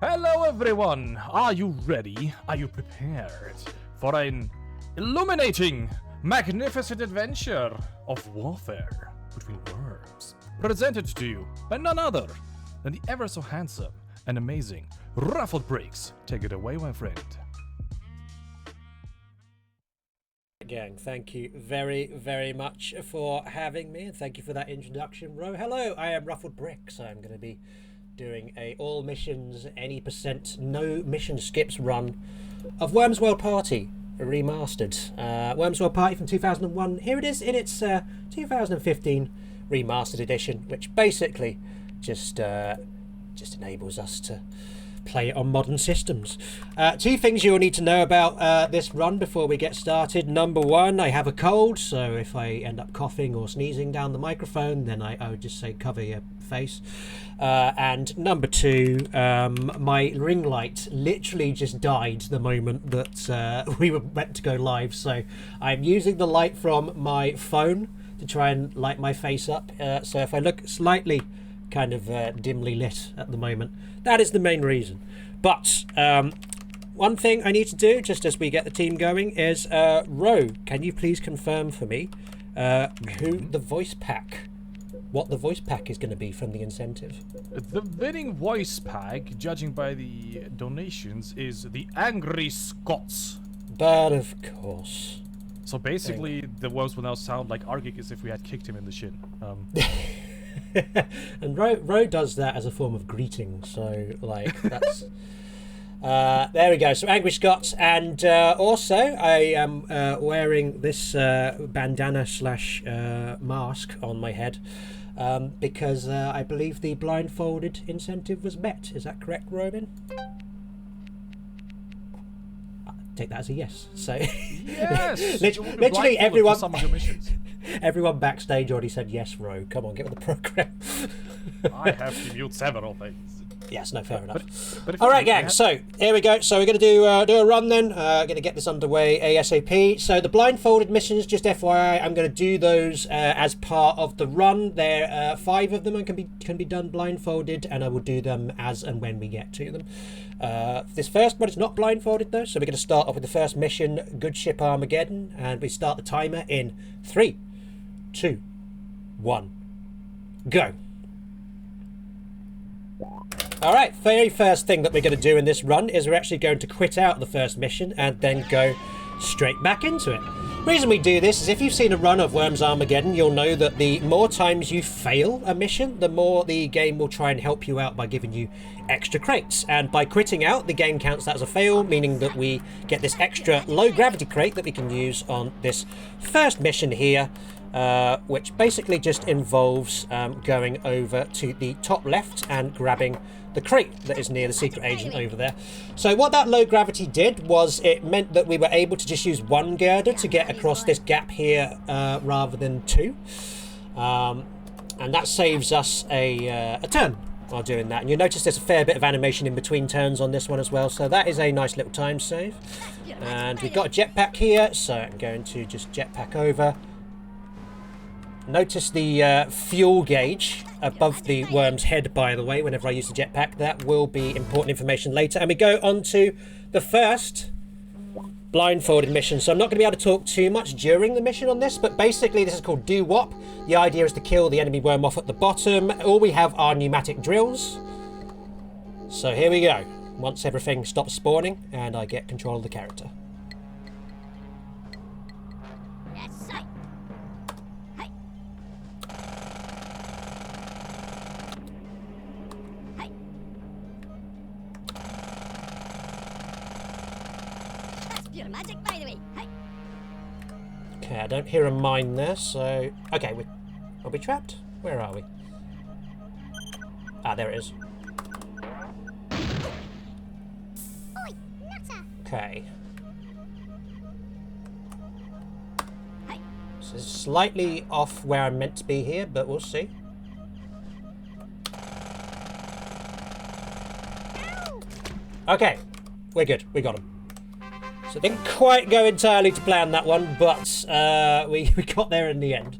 Hello everyone! Are you ready? Are you prepared for an illuminating, magnificent adventure of warfare between worms? Presented to you by none other than the ever so handsome and amazing RuffledBricks. Take it away, my friend. Gang, thank you very, very much for having me, and thank you for that introduction, Ro. Hello, I am RuffledBricks. I'm going to be doing a all missions, any percent, no mission skips run of Worms World Party Remastered. Worms World Party from 2001. Here it is in its 2015 Remastered edition, which basically just enables us to play it on modern systems. Two things you'll need to know about this run before we get started. Number one, I have a cold, so if I end up coughing or sneezing down the microphone, then I would just say cover your face. And number two, my ring light literally just died the moment that we were meant to go live, so I'm using the light from my phone to try and light my face up. So if I look slightly kind of dimly lit at the moment, that is the main reason. But one thing I need to do just as we get the team going is Ro, can you please confirm for me what the voice pack is going to be from the incentive? The winning voice pack, judging by the donations, is the Angry Scots. But of course. So basically, the worms will now sound like Argic as if we had kicked him in the shin. And Ro does that as a form of greeting, so like that's there we go. So Angry Scots, and also I am wearing this bandana slash mask on my head because I believe the blindfolded incentive was met. Is that correct, Robin? Take that as a yes. So yes, literally everyone. Some of your missions. Everyone backstage already said yes, Ro. Come on, get with the program. I have to mute several things. Yes, no, fair enough. But all right, gang. So here we go. So we're going to do a run then. Going to get this underway ASAP. So the blindfolded missions, just FYI, I'm going to do those as part of the run. There, 5 of them can be done blindfolded, and I will do them as and when we get to them. This first one is not blindfolded though, so we're going to start off with the first mission, Good Ship Armageddon, and we start the timer in 3, 2, 1, go. Alright, very first thing that we're going to do in this run is we're actually going to quit out the first mission and then go straight back into it. The reason we do this is if you've seen a run of Worms Armageddon, you'll know that the more times you fail a mission, the more the game will try and help you out by giving you extra crates. And by quitting out, the game counts that as a fail, meaning that we get this extra low gravity crate that we can use on this first mission here, which basically just involves going over to the top left and grabbing the crate that is near the secret agent over there. So what that low gravity did was it meant that we were able to just use one girder to get across this gap here rather than 2. And that saves us a turn while doing that. And you'll notice there's a fair bit of animation in between turns on this one as well. So that is a nice little time save. And we've got a jetpack here, so I'm going to just jetpack over. Notice the fuel gauge above the worm's head, by the way, whenever I use the jetpack. That will be important information later. And we go on to the first blindfolded mission. So I'm not going to be able to talk too much during the mission on this, but basically this is called Do-Wop. The idea is to kill the enemy worm off at the bottom. All we have are pneumatic drills. So here we go. Once everything stops spawning and I get control of the character. Okay, I don't hear a mine there, so... Okay, are we trapped? Where are we? Ah, there it is. Okay. So it's slightly off where I'm meant to be here, but we'll see. Okay, we're good. We got him. So it didn't quite go entirely to plan that one, but we got there in the end.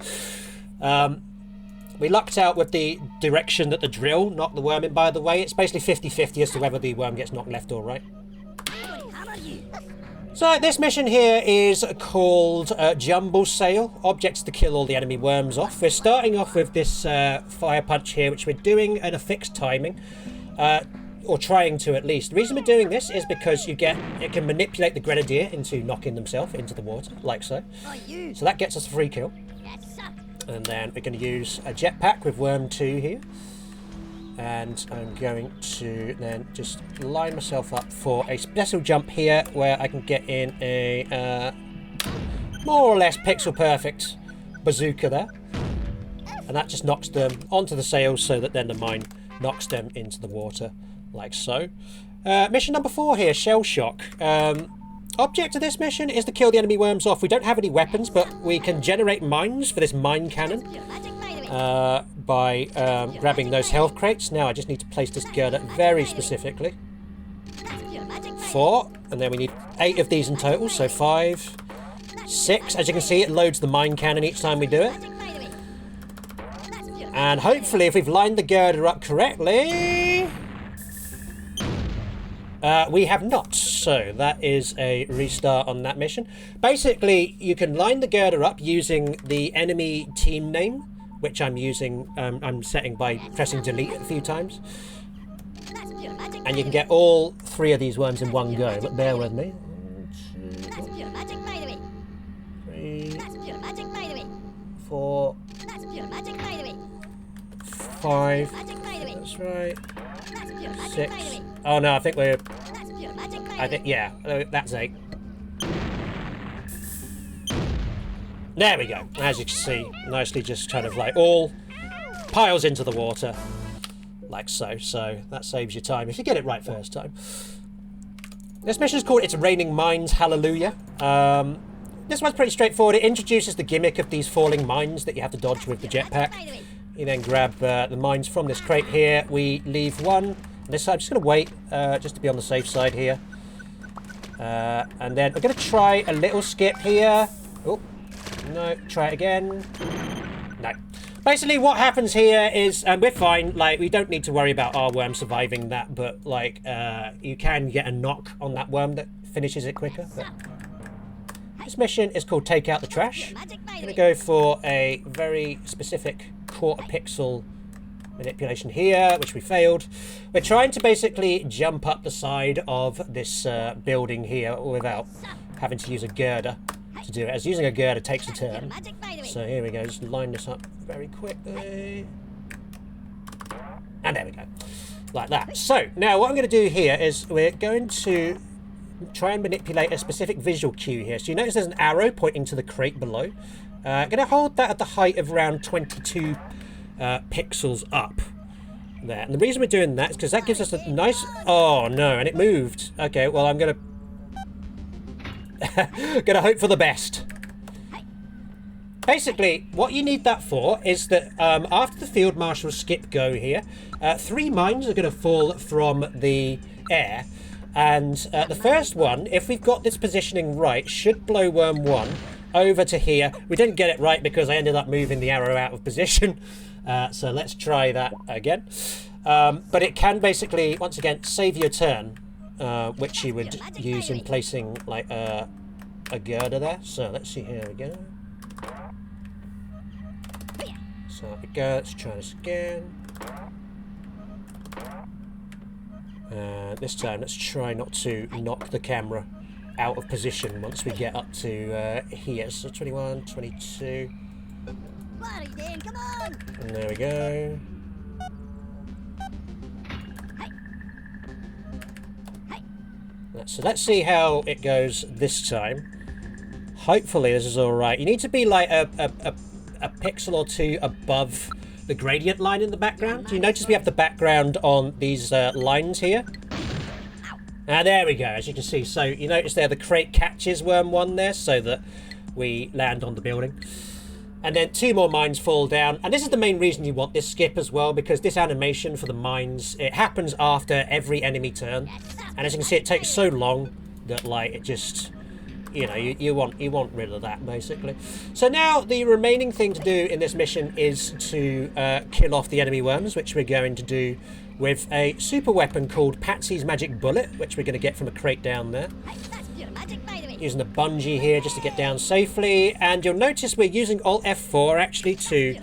We lucked out with the direction that the drill knocked the worm in, by the way. It's basically 50-50 as to whether the worm gets knocked left or right. So this mission here is called Jumble Sail. Objects to kill all the enemy worms off. We're starting off with this fire punch here, which we're doing at a fixed timing. Or trying to, at least. The reason we're doing this is because it can manipulate the grenadier into knocking themselves into the water, like so. So that gets us a free kill. And then we're going to use a jetpack with worm 2 here. And I'm going to then just line myself up for a special jump here where I can get in a more or less pixel perfect bazooka there. And that just knocks them onto the sails so that then the mine knocks them into the water. Like so. Mission number 4 here, Shell Shock. Object of this mission is to kill the enemy worms off. We don't have any weapons, but we can generate mines for this mine cannon by grabbing those health crates. Now I just need to place this girder very specifically. 4, and then we need 8 of these in total, so 5, 6. As you can see, it loads the mine cannon each time we do it. And hopefully, if we've lined the girder up correctly... we have not, so that is a restart on that mission. Basically, you can line the girder up using the enemy team name, which I'm using, I'm setting by pressing delete a few times. And you can get all 3 of these worms in one go, but bear with me. 3, 4, 5, that's right, 6. Oh no, yeah, that's 8. There we go. As you can see, nicely just kind of like all piles into the water. Like so. So that saves you time if you get it right first time. This mission is called It's Raining Mines, Hallelujah. This one's pretty straightforward. It introduces the gimmick of these falling mines that you have to dodge with the jetpack. You then grab the mines from this crate here. We leave one. This time I'm just going to wait just to be on the safe side here. And then we're going to try a little skip here. Oh, no, try it again. No. Basically what happens here is, and we're fine, like we don't need to worry about our worm surviving that, but like you can get a knock on that worm that finishes it quicker. But this mission is called Take Out the Trash. I'm going to go for a very specific quarter pixel manipulation here, which we failed. We're trying to basically jump up the side of this building here without having to use a girder to do it, as using a girder takes a turn. So here we go, just line this up very quickly. And there we go. Like that. So, now what I'm going to do here is we're going to try and manipulate a specific visual cue here. So you notice there's an arrow pointing to the crate below. I'm going to hold that at the height of around 22 pixels up there. And the reason we're doing that is because that gives us a nice... Oh, no, and it moved. Okay, well, I'm going to... gonna hope for the best. Basically, what you need that for is that after the field marshal skip go here, 3 mines are going to fall from the air. And the first one, if we've got this positioning right, should blow worm 1 over to here. We didn't get it right because I ended up moving the arrow out of position. So let's try that again. But it can basically, once again, save your turn, which you would use in placing like a girder there. So let's see, here we go. So there we go, let's try this again. This time, let's try not to knock the camera out of position once we get up to here. So 21, 22. And there we go. So let's see how it goes this time. Hopefully this is alright. You need to be like a pixel or 2 above the gradient line in the background. Do you notice we have the background on these lines here? There we go, as you can see. So you notice there the crate catches worm 1 there so that we land on the building. And then 2 more mines fall down. And this is the main reason you want this skip as well, because this animation for the mines, it happens after every enemy turn. And as you can see, it takes so long that like it just you know, you want rid of that, basically. So now the remaining thing to do in this mission is to kill off the enemy worms, which we're going to do with a super weapon called Patsy's Magic Bullet, which we're going to get from a crate down there. Using the bungee here just to get down safely, and you'll notice we're using Alt F4 actually to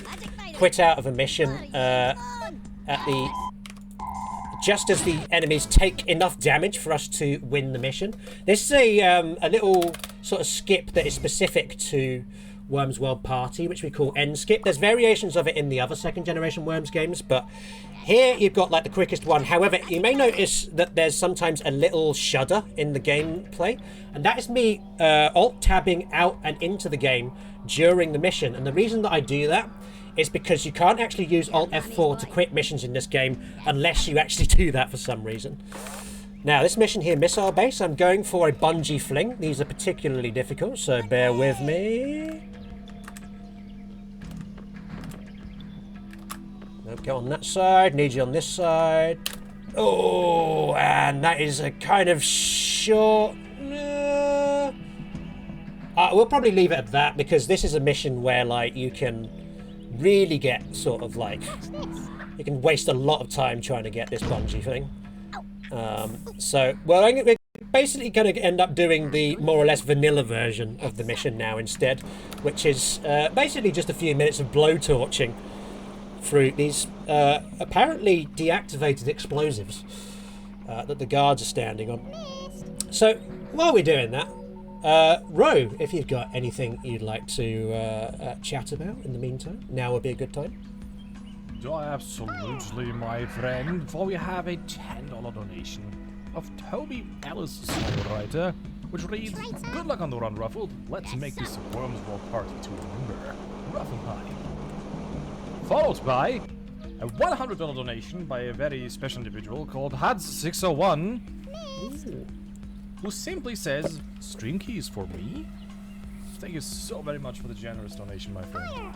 quit out of a mission just as the enemies take enough damage for us to win the mission. This is a little sort of skip that is specific to Worms World Party, which we call End Skip. There's variations of it in the other second generation Worms games, but here you've got like the quickest one. However, you may notice that there's sometimes a little shudder in the gameplay, and that is me alt-tabbing out and into the game during the mission. And the reason that I do that is because you can't actually use Alt F4 to quit missions in this game unless you actually do that for some reason. Now, this mission here, Missile Base, I'm going for a bungee fling. These are particularly difficult, so bear with me. Nope, go on that side, need you on this side. Oh, and that is a kind of short... we'll probably leave it at that, because this is a mission where, like, you can really get sort of like, you can waste a lot of time trying to get this bungee thing. So, well, we're basically going to end up doing the more or less vanilla version of the mission now instead, which is basically just a few minutes of blowtorching through these apparently deactivated explosives that the guards are standing on. So, while we're doing that, Ro, if you've got anything you'd like to chat about in the meantime, now would be a good time. Absolutely, my friend, for we have a $10 donation of Toby Ellis Songwriter, which reads, "Good luck on the run, Ruffled. Let's make this Worms World Party to remember. Rough and high." Followed by a $100 donation by a very special individual called Hads601, who simply says, "Stream keys for me?" Thank you so very much for the generous donation, my friend.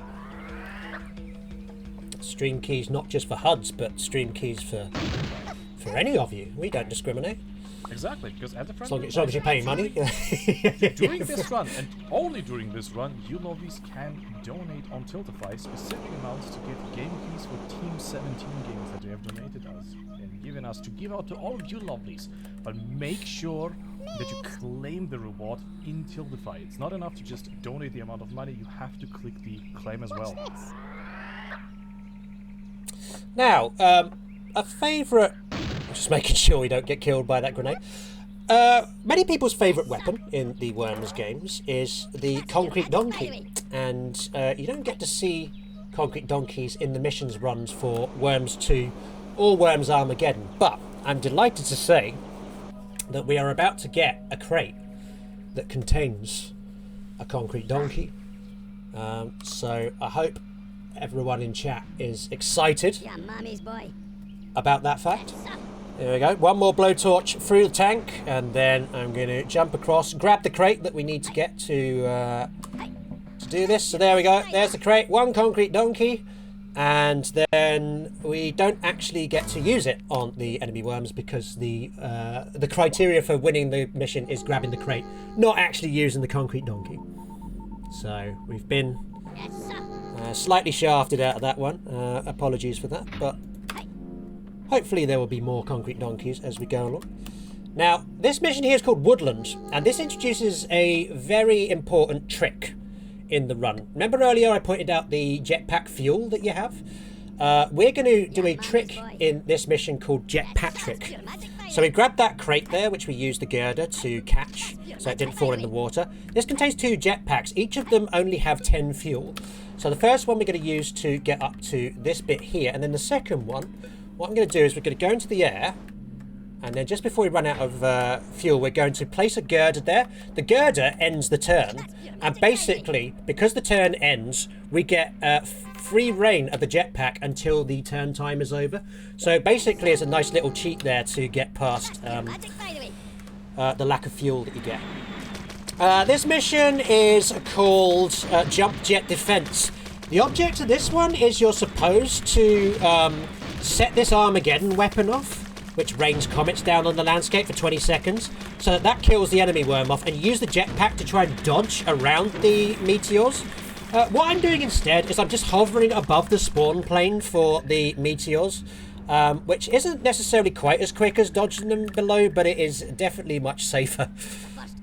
Stream keys not just for HUDs, but stream keys for any of you. We don't discriminate. Exactly, because at the front, as long as you're paying money. During this run, and only during this run, you lovies can donate on Tiltify specific amounts to get game keys for Team 17 games that they have donated us and given us to give out to all of you lovelies. But make sure that you claim the reward in Tiltify. It's not enough to just donate the amount of money, you have to click the claim as well. Now, a favourite... Just making sure we don't get killed by that grenade. Many people's favourite weapon in the Worms games is the Concrete Donkey. And you don't get to see Concrete Donkeys in the missions runs for Worms 2 or Worms Armageddon. But I'm delighted to say that we are about to get a crate that contains a Concrete Donkey. So I hope everyone in chat is excited about that fact. There we go. One more blowtorch through the tank, and then I'm going to jump across, grab the crate that we need to get to do this. So there we go. There's the crate. One Concrete Donkey, and then we don't actually get to use it on the enemy worms because the criteria for winning the mission is grabbing the crate, not actually using the Concrete Donkey. So we've been slightly shafted out of that one. Apologies for that, but hopefully there will be more Concrete Donkeys as we go along. Now, this mission here is called Woodland, and this introduces a very important trick in the run. Remember earlier I pointed out the jetpack fuel that you have? We're going to do a trick in this mission called Jetpack Trick. So we grabbed that crate there, which we used the girder to catch, so it didn't fall in the water. This contains 2 jetpacks. Each of them only have 10 fuel. So the first one we're going to use to get up to this bit here, and then the second one, what I'm going to do is we're going to go into the air, and then just before we run out of fuel, we're going to place a girder there. The girder ends the turn, and basically, because the turn ends, we get free reign of the jetpack until the turn time is over. So basically, it's a nice little cheat there to get past the lack of fuel that you get. This mission is called Jump Jet Defense. The object of this one is you're supposed to set this Armageddon weapon off which rains comets down on the landscape for 20 seconds, so that kills the enemy worm off, and you use the jetpack to try and dodge around the meteors. What I'm doing instead is I'm just hovering above the spawn plane for the meteors, which isn't necessarily quite as quick as dodging them below, but it is definitely much safer.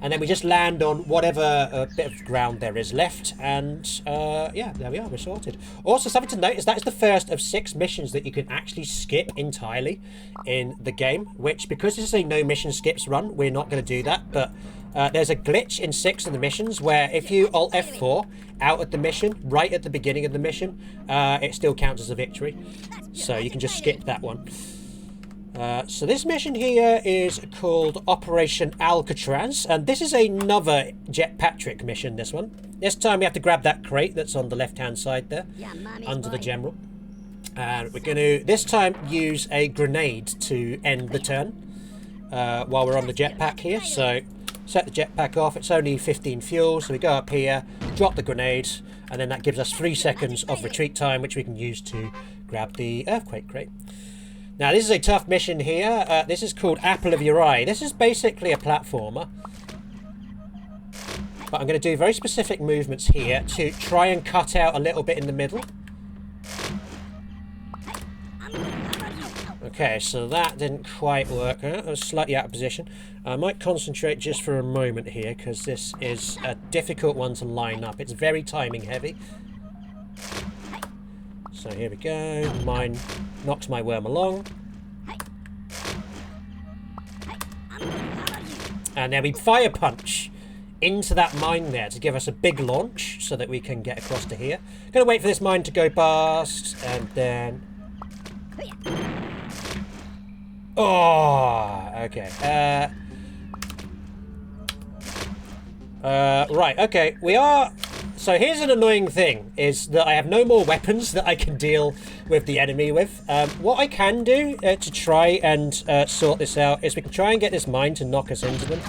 And then we just land on whatever bit of ground there is left, and yeah, there we are, we're sorted. Also, something to note is that is the first of 6 missions that you can actually skip entirely in the game, which, because this is a no mission skips run, we're not going to do that, but there's a glitch in 6 of the missions where if you Alt F4 out at the mission, right at the beginning of the mission, it still counts as a victory. So you can just skip that one. So this mission here is called Operation Alcatraz, and this is another Jetpatrick mission, this one. This time we have to grab that crate that's on the left-hand side there, under the general. And we're going to, this time, use a grenade to end the turn while we're on the jetpack here. So set the jetpack off, it's only 15 fuel, so we go up here, drop the grenade, and then that gives us 3 seconds of retreat time, which we can use to grab the earthquake crate. Now, this is a tough mission here. This is called Apple of Your Eye. This is basically a platformer. But I'm going to do very specific movements here to try and cut out a little bit in the middle. Okay, so that didn't quite work. I was slightly out of position. I might concentrate just for a moment here, because this is a difficult one to line up. It's very timing heavy. So here we go. Mine knocks my worm along. And then we fire punch into that mine there to give us a big launch so that we can get across to here. Gonna wait for this mine to go past, and then... Oh, okay. Right, okay. We are... So here's an annoying thing, is that I have no more weapons that I can deal with the enemy with. What I can do to try and sort this out is we can try and get this mine to knock us into them.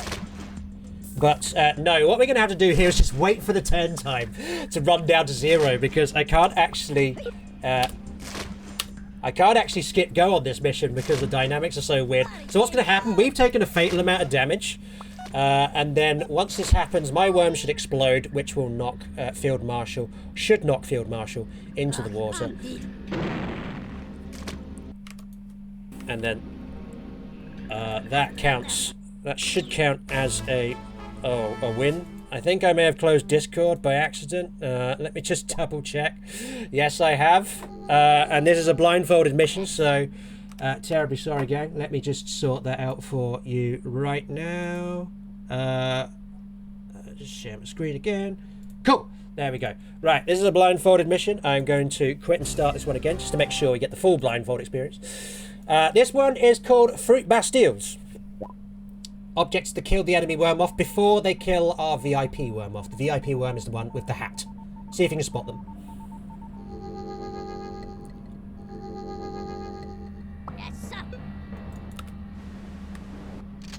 But no, what we're going to have to do here is just wait for the turn time to run down to 0, because I can't actually skip go on this mission because the dynamics are so weird. So what's going to happen, we've taken a fatal amount of damage. And then once this happens, my worm should explode, which will knock Field Marshal into the water. And then that should count as a win. I think I may have closed Discord by accident. Let me just double check. Yes, I have. And this is a blindfolded mission, so terribly sorry, gang. Let me just sort that out for you right now. Just share my screen again. Cool. There we go. Right, this is a blindfolded mission. I'm going to quit and start this one again just to make sure we get the full blindfold experience. This one is called Fruit Bastilles. Objects to kill the enemy worm off before they kill our VIP worm off. The VIP worm is the one with the hat. See if you can spot them. Yes, sir.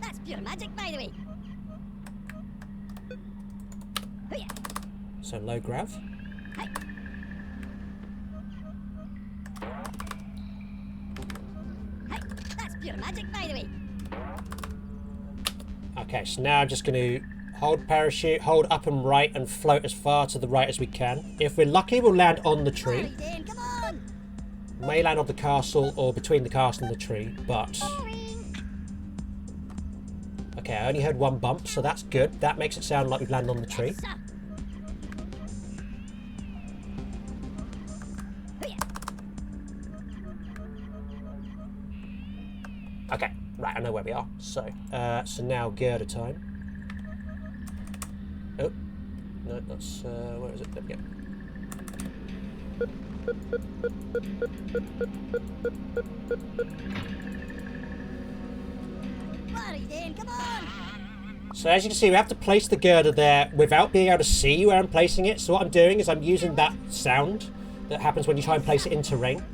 That's pure magic, by the way. So low grav. Hey. Hey, that's pure magic, by the way. Okay, so now I'm just going to hold parachute, hold up and right, and float as far to the right as we can. If we're lucky, we'll land on the tree. Hurry, Dane, come on. May land on the castle or between the castle and the tree, but... Boring. Okay, I only heard one bump, so that's good. That makes it sound like we've landed on the tree. Yes, sir. Okay, right, I know where we are. So, so now girder time. Oh, no, that's, where is it? There we go. Hurry, Dane, come on. So as you can see, we have to place the girder there without being able to see where I'm placing it. So what I'm doing is I'm using that sound that happens when you try and place it in terrain.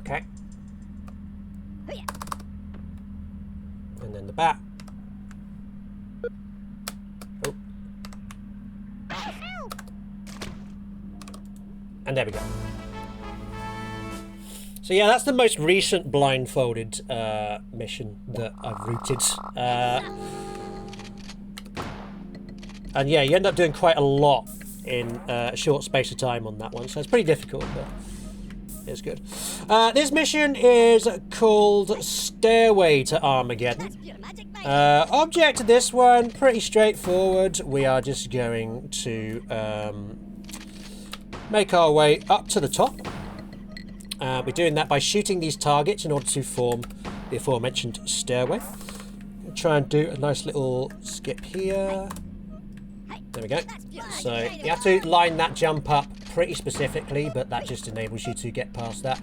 Okay. And then the bat. Oh. And there we go. So yeah, that's the most recent blindfolded mission that I've routed. And yeah, you end up doing quite a lot in a short space of time on that one, so it's pretty difficult, but it's good. This mission is called Stairway to Armageddon. Object of this one, pretty straightforward. We are just going to make our way up to the top. We're doing that by shooting these targets in order to form the aforementioned stairway. Try and do a nice little skip here. There we go. So you have to line that jump up pretty specifically, but that just enables you to get past that.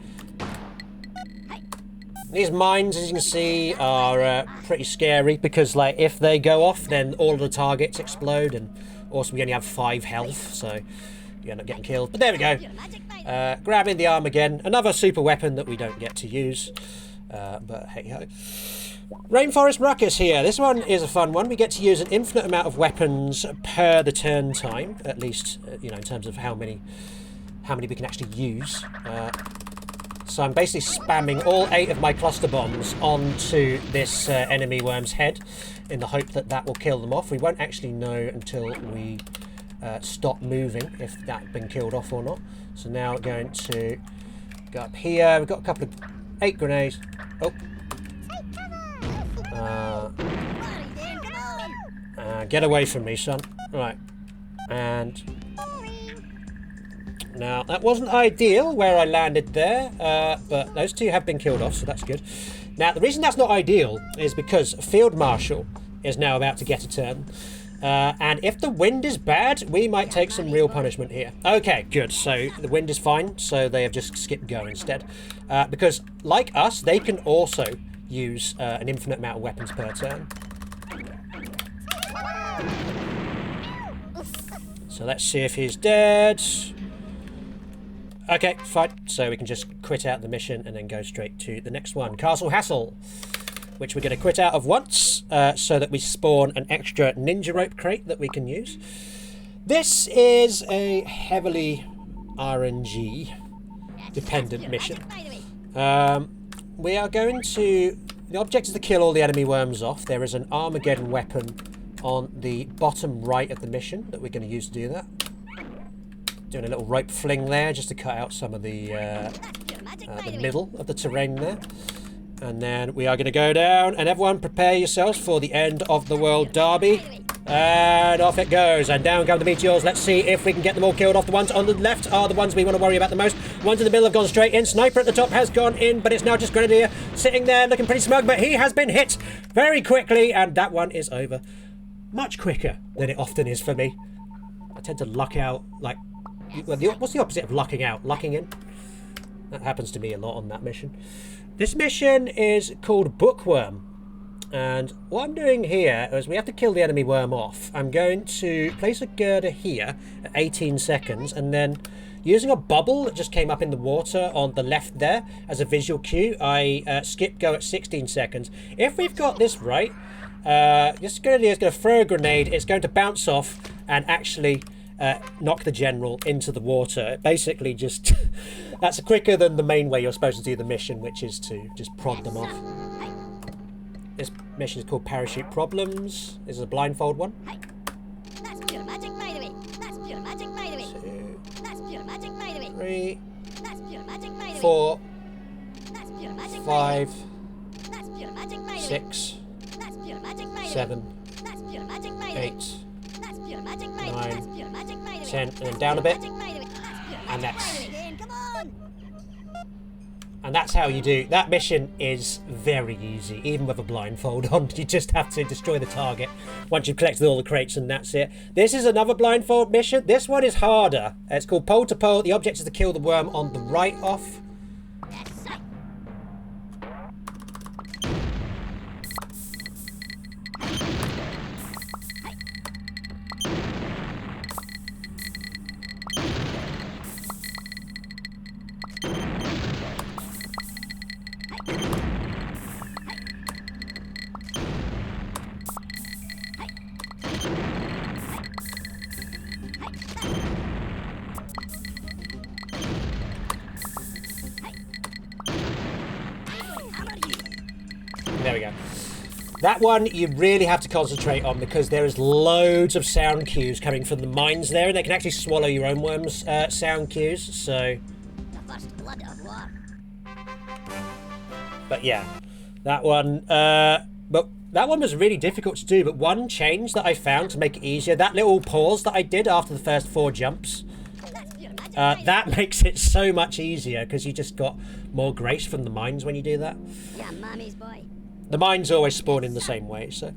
These mines, as you can see, are pretty scary because, like, if they go off, then all of the targets explode, and also we only have 5 health, so you end up getting killed. But there we go. Grabbing the arm again. Another super weapon that we don't get to use, but hey ho. Rainforest Ruckus here. This one is a fun one. We get to use an infinite amount of weapons per the turn time, at least, you know, in terms of how many we can actually use. So I'm basically spamming all 8 of my cluster bombs onto this enemy worm's head in the hope that that will kill them off. We won't actually know until we stop moving if that's been killed off or not. So now we're going to go up here. We've got a couple of 8 grenades. Oh. Get away from me, son. Right. And now that wasn't ideal where I landed there, but those 2 have been killed off, so that's good. Now the reason that's not ideal is because Field Marshal is now about to get a turn. And if the wind is bad, we might take some real punishment here. Okay, good. So the wind is fine, so they have just skipped go instead. Because, like us, they can also use an infinite amount of weapons per turn. So let's see if he's dead. Okay, fine. So we can just quit out the mission and then go straight to the next one. Castle Hassle, which we're going to quit out of once so that we spawn an extra ninja rope crate that we can use. This is a heavily RNG dependent mission. We are going to... The object is to kill all the enemy worms off. There is an Armageddon weapon on the bottom right of the mission that we're going to use to do that. Doing a little rope fling there just to cut out some of the middle of the terrain there. And then we are going to go down, and everyone prepare yourselves for the end of the world derby. And off it goes, and down come the meteors. Let's see if we can get them all killed off. The ones on the left are the ones we want to worry about the most. Ones in the middle have gone straight in. Sniper at the top has gone in, but it's now just Grenadier sitting there looking pretty smug, but he has been hit very quickly, and that one is over. Much quicker than it often is for me. I tend to luck out, like... Well, what's the opposite of lucking out? Lucking in? That happens to me a lot on that mission. This mission is called Bookworm. And what I'm doing here is we have to kill the enemy worm off. I'm going to place a girder here at 18 seconds and then using a bubble that just came up in the water on the left there as a visual cue, I skip go at 16 seconds. If we've got this right, this Grenadier is going to throw a grenade, it's going to bounce off and actually knock the general into the water. Basically just, that's quicker than the main way you're supposed to do the mission, which is to just prod them off. This mission is called Parachute Problems. This is a blindfold one. That's pure magic, by the way. That's pure magic, by the way. 2, That's pure magic, by the way. 3, That's pure magic, by the way. 4, That's pure magic, 5, That's pure magic, by the way. 6, That's pure magic, by the way. 7, That's pure magic, by the way. 8, That's pure magic, by the way. 9, That's pure magic, by the way. 10, and then down a bit. Magic, by the way. That's pure And magic, that's- by the way. Come on. And that's how you do. That mission is very easy, even with a blindfold on. You just have to destroy the target once you've collected all the crates, and that's it. This is another blindfold mission. This one is harder. It's called Pole to Pole. The object is to kill the worm on the right off. That's right. There we go. That one you really have to concentrate on because there is loads of sound cues coming from the mines there, and they can actually swallow your own worms' sound cues. So, The first blood of war. but yeah, that one. But that one was really difficult to do. But one change that I found to make it easier, that little pause that I did after the first 4 jumps, That's pure magic. that makes it so much easier because you just got more grace from the mines when you do that. Yeah, mommy's boy. The mines always spawn in the same way. So,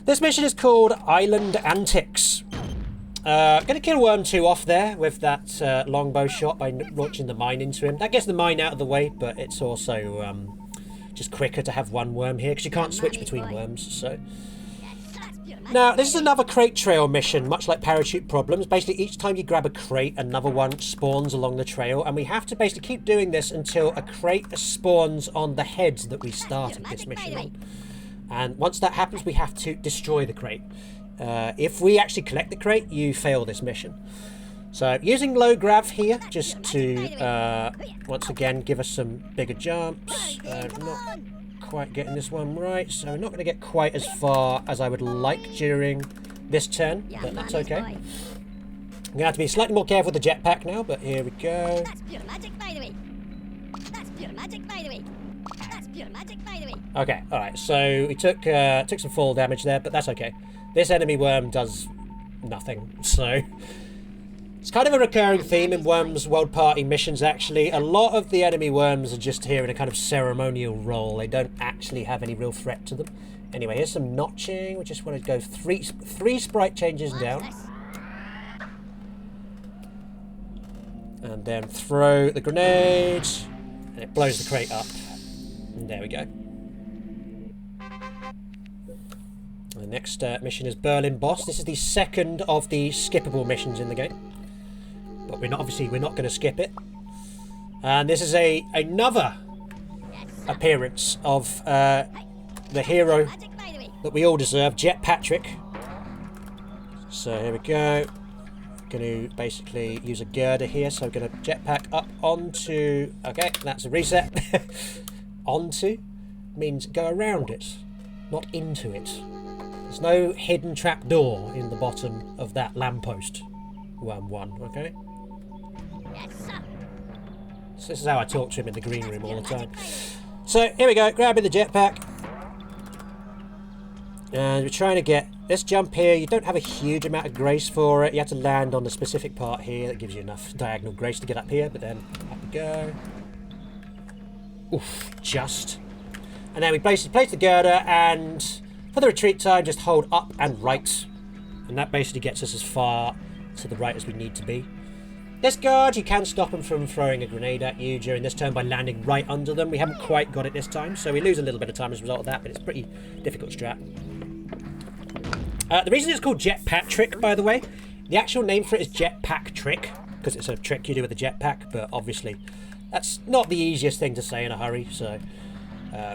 this mission is called Island Antics. Gonna kill Worm 2 off there with that longbow shot by launching the mine into him. That gets the mine out of the way, but it's also just quicker to have one worm here because you can't switch between worms. So. That's pure magic. Now, this is another crate trail mission, much like Parachute Problems. Basically, each time you grab a crate, another one spawns along the trail, and we have to basically keep doing this until a crate spawns on the heads that we started this mission on. And once that happens, we have to destroy the crate. If we actually collect the crate, you fail this mission. So, using low grav here, just to, once again, give us some bigger jumps. Not quite getting this one right, so we're not going to get quite as far as I would like during this turn, but that's okay. I'm going to have to be slightly more careful with the jetpack now, but here we go. That's pure magic, by the way. That's pure magic, by the way. That's pure magic, by the way. Okay, alright, so we took some fall damage there, but that's okay. This enemy worm does nothing, so... It's kind of a recurring theme in Worms World Party missions, actually. A lot of the enemy worms are just here in a kind of ceremonial role. They don't actually have any real threat to them. Anyway, here's some notching. We just want to go three sprite changes down. And then throw the grenade. And it blows the crate up. And there we go. The next mission is Berlin Boss. This is the second of the skippable missions in the game. But we're not going to skip it. And this is another appearance of the hero that we all deserve, Jet Patrick. So here we go. Going to basically use a girder here, so I'm going to jetpack up onto... Okay, that's a reset. Onto means go around it, not into it. There's no hidden trap door in the bottom of that lamppost. Worm 1, okay? So this is how I talk to him in the green room all the time. So here we go, grabbing the jetpack. And we're trying to get this jump here. You don't have a huge amount of grace for it. You have to land on the specific part here that gives you enough diagonal grace to get up here, but then up we go. Oof, just. And then we place the girder, and for the retreat time, just hold up and right. And that basically gets us as far to the right as we need to be. This guard, you can stop them from throwing a grenade at you during this turn by landing right under them. We haven't quite got it this time, so we lose a little bit of time as a result of that, but it's a pretty difficult strat. The reason it's called Jet Patrick, by the way, the actual name for it is Jetpack Trick, because it's a trick you do with a jetpack, but obviously that's not the easiest thing to say in a hurry, so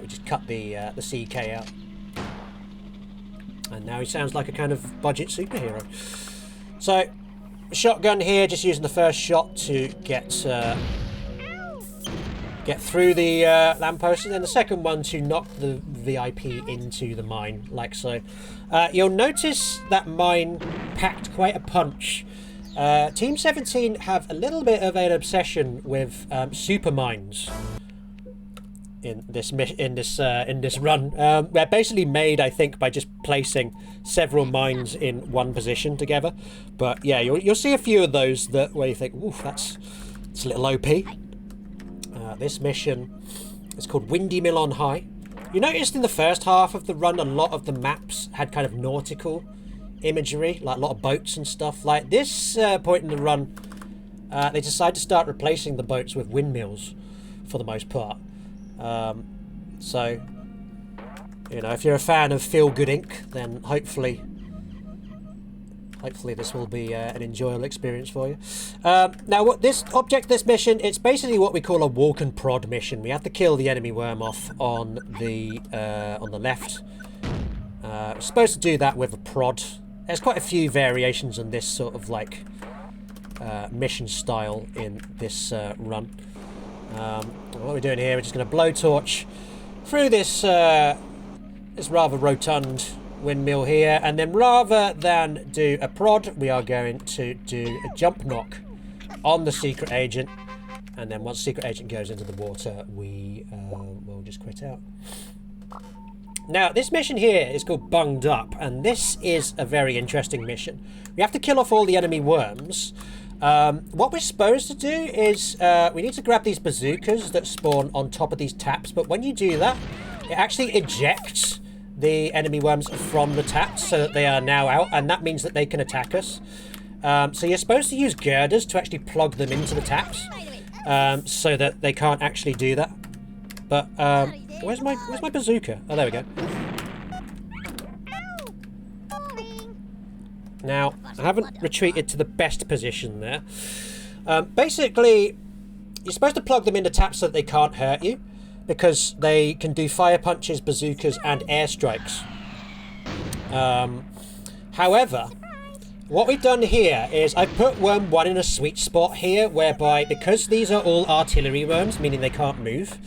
we just cut the CK out. And now he sounds like a kind of budget superhero. So, shotgun here, just using the first shot to get through the lamppost, and then the second one to knock the VIP into the mine, like so. You'll notice that mine packed quite a punch. Team 17 have a little bit of an obsession with super mines in this run. They're basically made, I think, by just placing several mines in one position together. But yeah, you'll see a few of those where you think, oof, that's a little OP. This mission is called Windy Mill on High. You noticed in the first half of the run, a lot of the maps had kind of nautical imagery, like a lot of boats and stuff. Like this point in the run, they decided to start replacing the boats with windmills for the most part. So, you know, if you're a fan of Feel Good Inc., then hopefully this will be an enjoyable experience for you. Now, what this mission, it's basically what we call a walk and prod mission. We have to kill the enemy worm off on the left. We're supposed to do that with a prod. There's quite a few variations on this sort of like mission style in this run. What we're doing here, we're just going to blowtorch through this this rather rotund windmill here, and then rather than do a prod, we are going to do a jump knock on the secret agent, and then once secret agent goes into the water, we will just quit out. Now, this mission here is called Bunged Up, and this is a very interesting mission. We have to kill off all the enemy worms. What we're supposed to do is we need to grab these bazookas that spawn on top of these taps, but when you do that, it actually ejects the enemy worms from the taps so that they are now out, and that means that they can attack us. So you're supposed to use girders to actually plug them into the taps so that they can't actually do that. But where's my bazooka? Oh, there we go. Now, I haven't retreated to the best position there. Basically, you're supposed to plug them into taps so that they can't hurt you, because they can do fire punches, bazookas, and airstrikes. However, what we've done here is I've put worm 1 in a sweet spot here, whereby, because these are all artillery worms, meaning they can't move,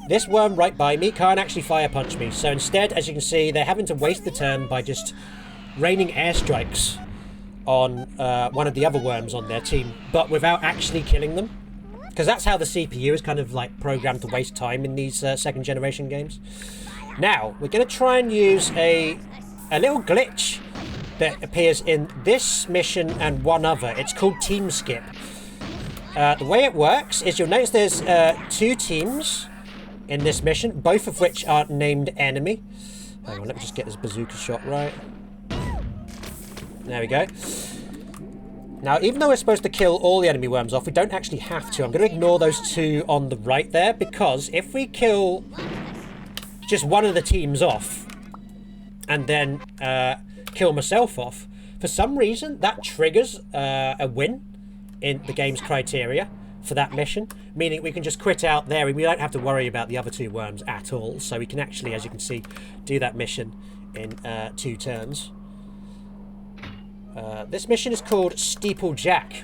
this worm right by me can't actually fire punch me. So instead, as you can see, they're having to waste the turn by just raining airstrikes on one of the other worms on their team, but without actually killing them. Because that's how the CPU is kind of like programmed to waste time in these second generation games. Now, we're going to try and use a little glitch that appears in this mission and one other. It's called Team Skip. The way it works is you'll notice there's 2 teams in this mission, both of which are named enemy. Hang on, let me just get this bazooka shot right. There we go. Now, even though we're supposed to kill all the enemy worms off, we don't actually have to. I'm going to ignore those 2 on the right there, because if we kill just one of the teams off and then kill myself off, for some reason that triggers a win in the game's criteria for that mission, meaning we can just quit out there and we don't have to worry about the other 2 worms at all. So we can actually, as you can see, do that mission in 2 turns. This mission is called Steeplejack.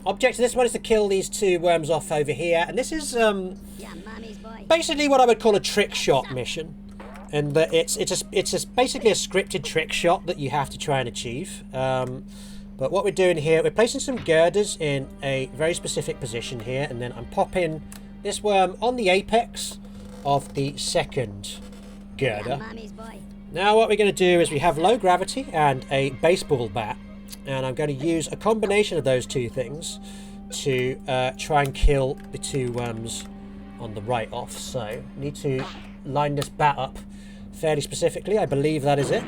Object of this one is to kill these 2 worms off over here, and this is basically what I would call a trick shot mission, and that it's basically a scripted trick shot that you have to try and achieve. But what we're doing here, we're placing some girders in a very specific position here, and then I'm popping this worm on the apex of the second girder. Now what we're going to do is we have low gravity and a baseball bat, and I'm going to use a combination of those 2 things to try and kill the 2 worms on the right off. So I need to line this bat up fairly specifically. I believe that is it.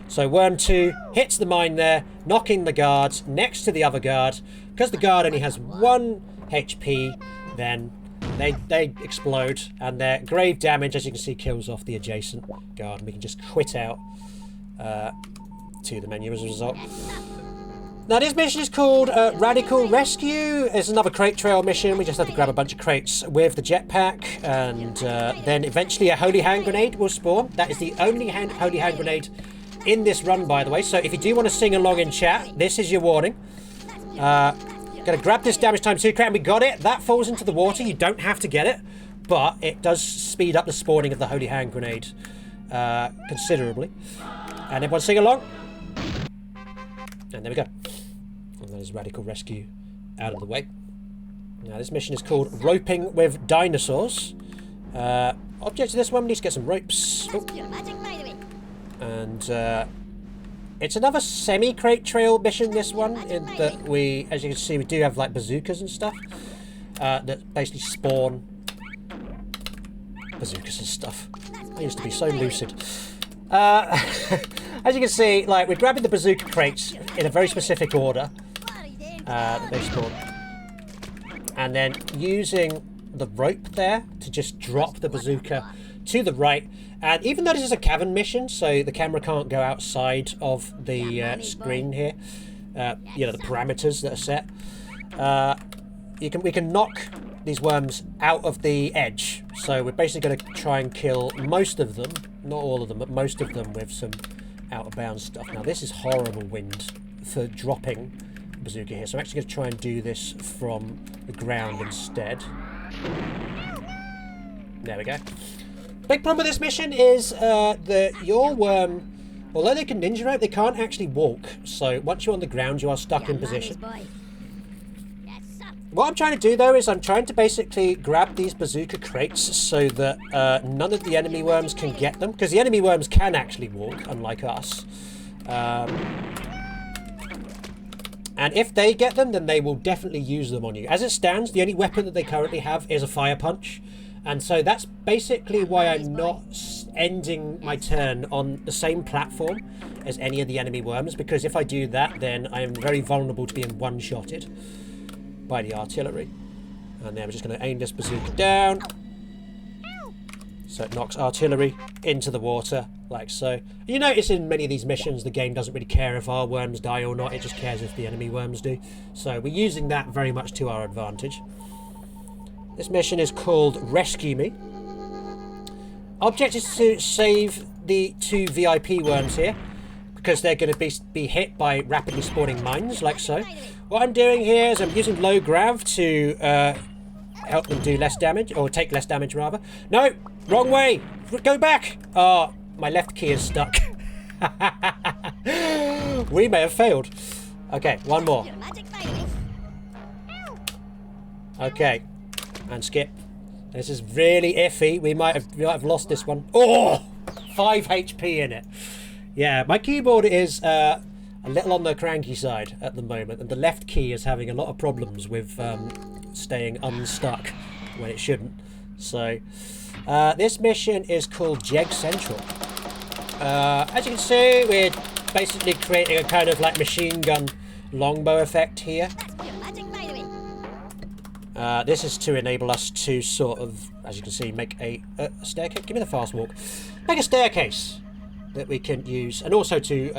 So worm 2 hits the mine there, knocking the guard next to the other guard. Because the guard only has 1 HP, then they explode, and their grave damage, as you can see, kills off the adjacent guard, and we can just quit out to the menu as a result. Now, this mission is called Radical Rescue. It's another crate trail mission. We just have to grab a bunch of crates with the jetpack, and then eventually a holy hand grenade will spawn. That is the only holy hand grenade in this run, by the way, so if you do want to sing along in chat, this is your warning. Gonna grab this damage times 2 crate, and we got it. That falls into the water. You don't have to get it, but it does speed up the spawning of the holy hand grenade considerably. And everyone sing along. And there we go. And that is Radical Rescue out of the way. Now this mission is called Roping with Dinosaurs. Object of this one, we need to get some ropes. Oh. And it's another semi-crate trail mission, this one, in that we, as you can see, we do have like bazookas and stuff that basically spawn bazookas and stuff. I used to be so lucid. As you can see, like, we're grabbing the bazooka crates in a very specific order that they spawn, and then using the rope there to just drop the bazooka to the right. And even though this is a cavern mission, so the camera can't go outside of the screen here, you know, the parameters that are set, we can knock these worms out of the edge. So we're basically going to try and kill most of them, not all of them, but most of them with some out of bounds stuff. Now this is horrible wind for dropping bazooka here, so I'm actually going to try and do this from the ground instead. There we go. Big problem with this mission is that your worm, although they can ninja rope, they can't actually walk. So once you're on the ground, you are stuck in position. What I'm trying to do though is I'm trying to basically grab these bazooka crates so that none of the enemy worms can get them, because the enemy worms can actually walk, unlike us. And if they get them, then they will definitely use them on you. As it stands, the only weapon that they currently have is a fire punch. And so that's basically why I'm not ending my turn on the same platform as any of the enemy worms, because if I do that, then I am very vulnerable to being one-shotted by the artillery. And then I'm just going to aim this bazooka down. So it knocks artillery into the water, like so. You notice in many of these missions, the game doesn't really care if our worms die or not. It just cares if the enemy worms do. So we're using that very much to our advantage. This mission is called Rescue Me. Object is to save the 2 VIP worms here, because they're going to be hit by rapidly spawning mines, like so. What I'm doing here is I'm using low grav to help them do less damage, or take less damage rather. No, wrong way. Go back. Oh, my left key is stuck. We may have failed. Okay, one more. Okay, and skip. This is really iffy. We might have lost this one. Oh, 5 HP in it. Yeah, my keyboard is a little on the cranky side at the moment, and the left key is having a lot of problems with staying unstuck when it shouldn't. So this mission is called Jeg Central. As you can see, we're basically creating a kind of like machine gun longbow effect here. This is to enable us to sort of, as you can see, make a staircase. Give me the fast walk. Make a staircase that we can use, and also to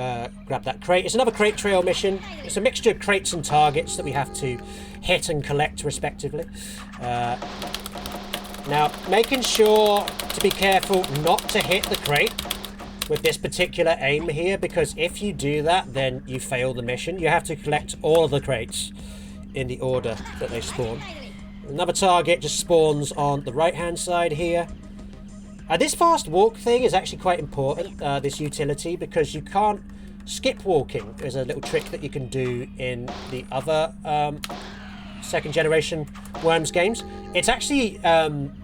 grab that crate. It's another crate trail mission. It's a mixture of crates and targets that we have to hit and collect respectively. Now, making sure to be careful not to hit the crate with this particular aim here, because if you do that, then you fail the mission. You have to collect all of the crates in the order that they spawn. Another target just spawns on the right-hand side here. This fast walk thing is actually quite important, this utility, because you can't skip walking. There's a little trick that you can do in the other second generation Worms games. It's actually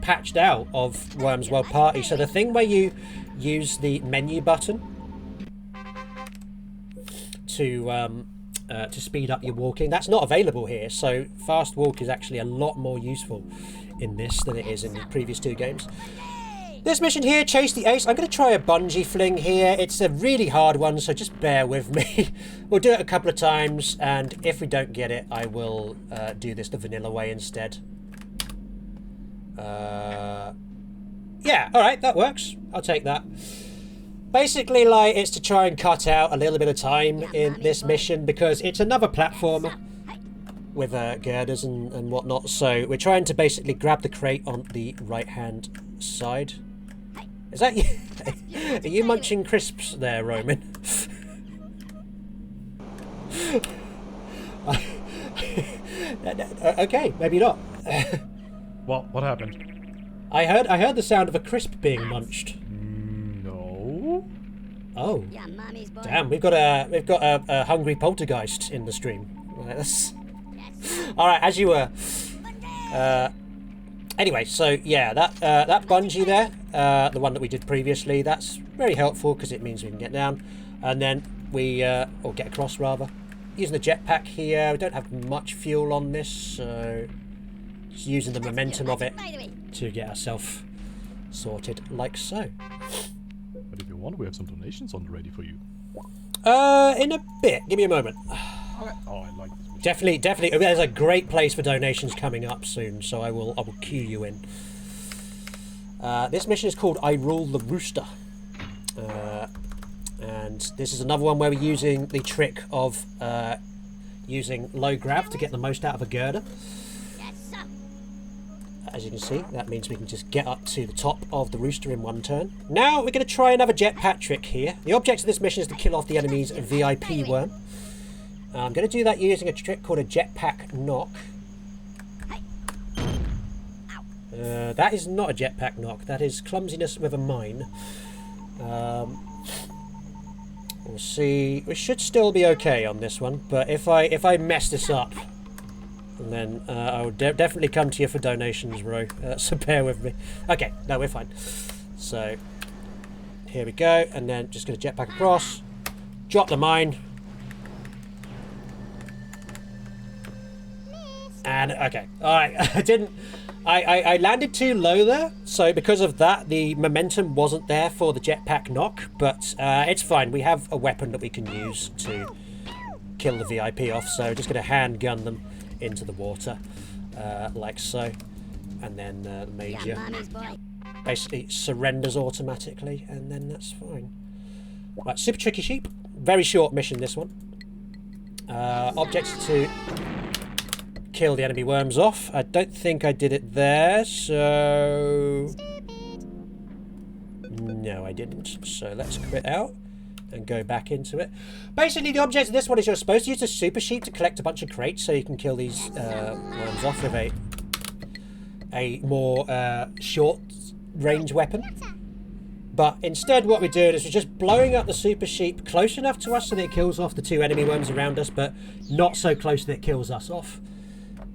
patched out of Worms World Party, so the thing where you use the menu button to speed up your walking, that's not available here, so fast walk is actually a lot more useful in this than it is in the previous 2 games. This mission here, Chase the Ace, I'm going to try a bungee fling here. It's a really hard one, so just bear with me. We'll do it a couple of times, and if we don't get it, I will do this the vanilla way instead. Yeah, alright, that works. I'll take that. Basically, like, it's to try and cut out a little bit of time in this mission, because it's another platformer with girders and whatnot, so we're trying to basically grab the crate on the right-hand side. Is that you? Are you munching crisps there, Roman? Okay, maybe not. What happened? I heard the sound of a crisp being munched. No. Oh, damn! We've got a hungry poltergeist in the stream. All right, as you were. Anyway, so yeah, that bungee there, the one that we did previously, that's very helpful because it means we can get down, and then we or get across rather. Using the jetpack here, we don't have much fuel on this, so just using the momentum of it to get ourselves sorted like so. But if you want, we have some donations on the ready for you. In a bit. Give me a moment. Okay. Oh, I like this. Definitely. There's a great place for donations coming up soon, so I will cue you in. This mission is called I Rule the Rooster. And this is another one where we're using the trick of using low grav to get the most out of a girder. As you can see, that means we can just get up to the top of the rooster in one turn. Now we're going to try another jetpack trick here. The object of this mission is to kill off the enemy's VIP worm. I'm going to do that using a trick called a jetpack knock. So that is not a jetpack knock. That is clumsiness with a mine. We'll see. We should still be okay on this one. But if I mess this up, then I will definitely come to you for donations, Ro. So bear with me. Okay, no, we're fine. So here we go, and then just going to jetpack across, drop the mine, and okay, all right. I landed too low there, so because of that, the momentum wasn't there for the jetpack knock. But it's fine. We have a weapon that we can use to kill the VIP off. So just going to handgun them into the water, like so, and then the major basically surrenders automatically, and then that's fine. Right, super tricky sheep. Very short mission, this one. Objects to kill the enemy worms off. I don't think I did it there, so... No, I didn't. So let's quit out and go back into it. Basically, the object of this one is you're supposed to use a super sheep to collect a bunch of crates so you can kill these worms off with a more short range weapon. But instead what we're doing is we're just blowing up the super sheep close enough to us so that it kills off the two enemy worms around us, but not so close that it kills us off.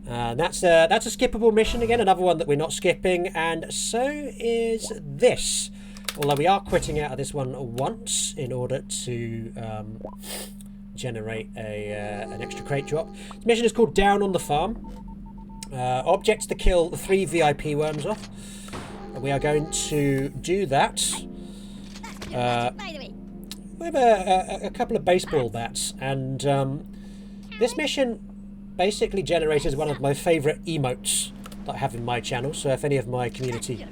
That's a skippable mission again, another one that we're not skipping, and so is this. Although we are quitting out of this one once in order to generate an extra crate drop. This mission is called Down on the Farm. Objects to kill the 3 VIP worms off. And we are going to do that with a couple of baseball bats. And this mission basically generated one of my favourite emotes that I have in my channel. So if any of my community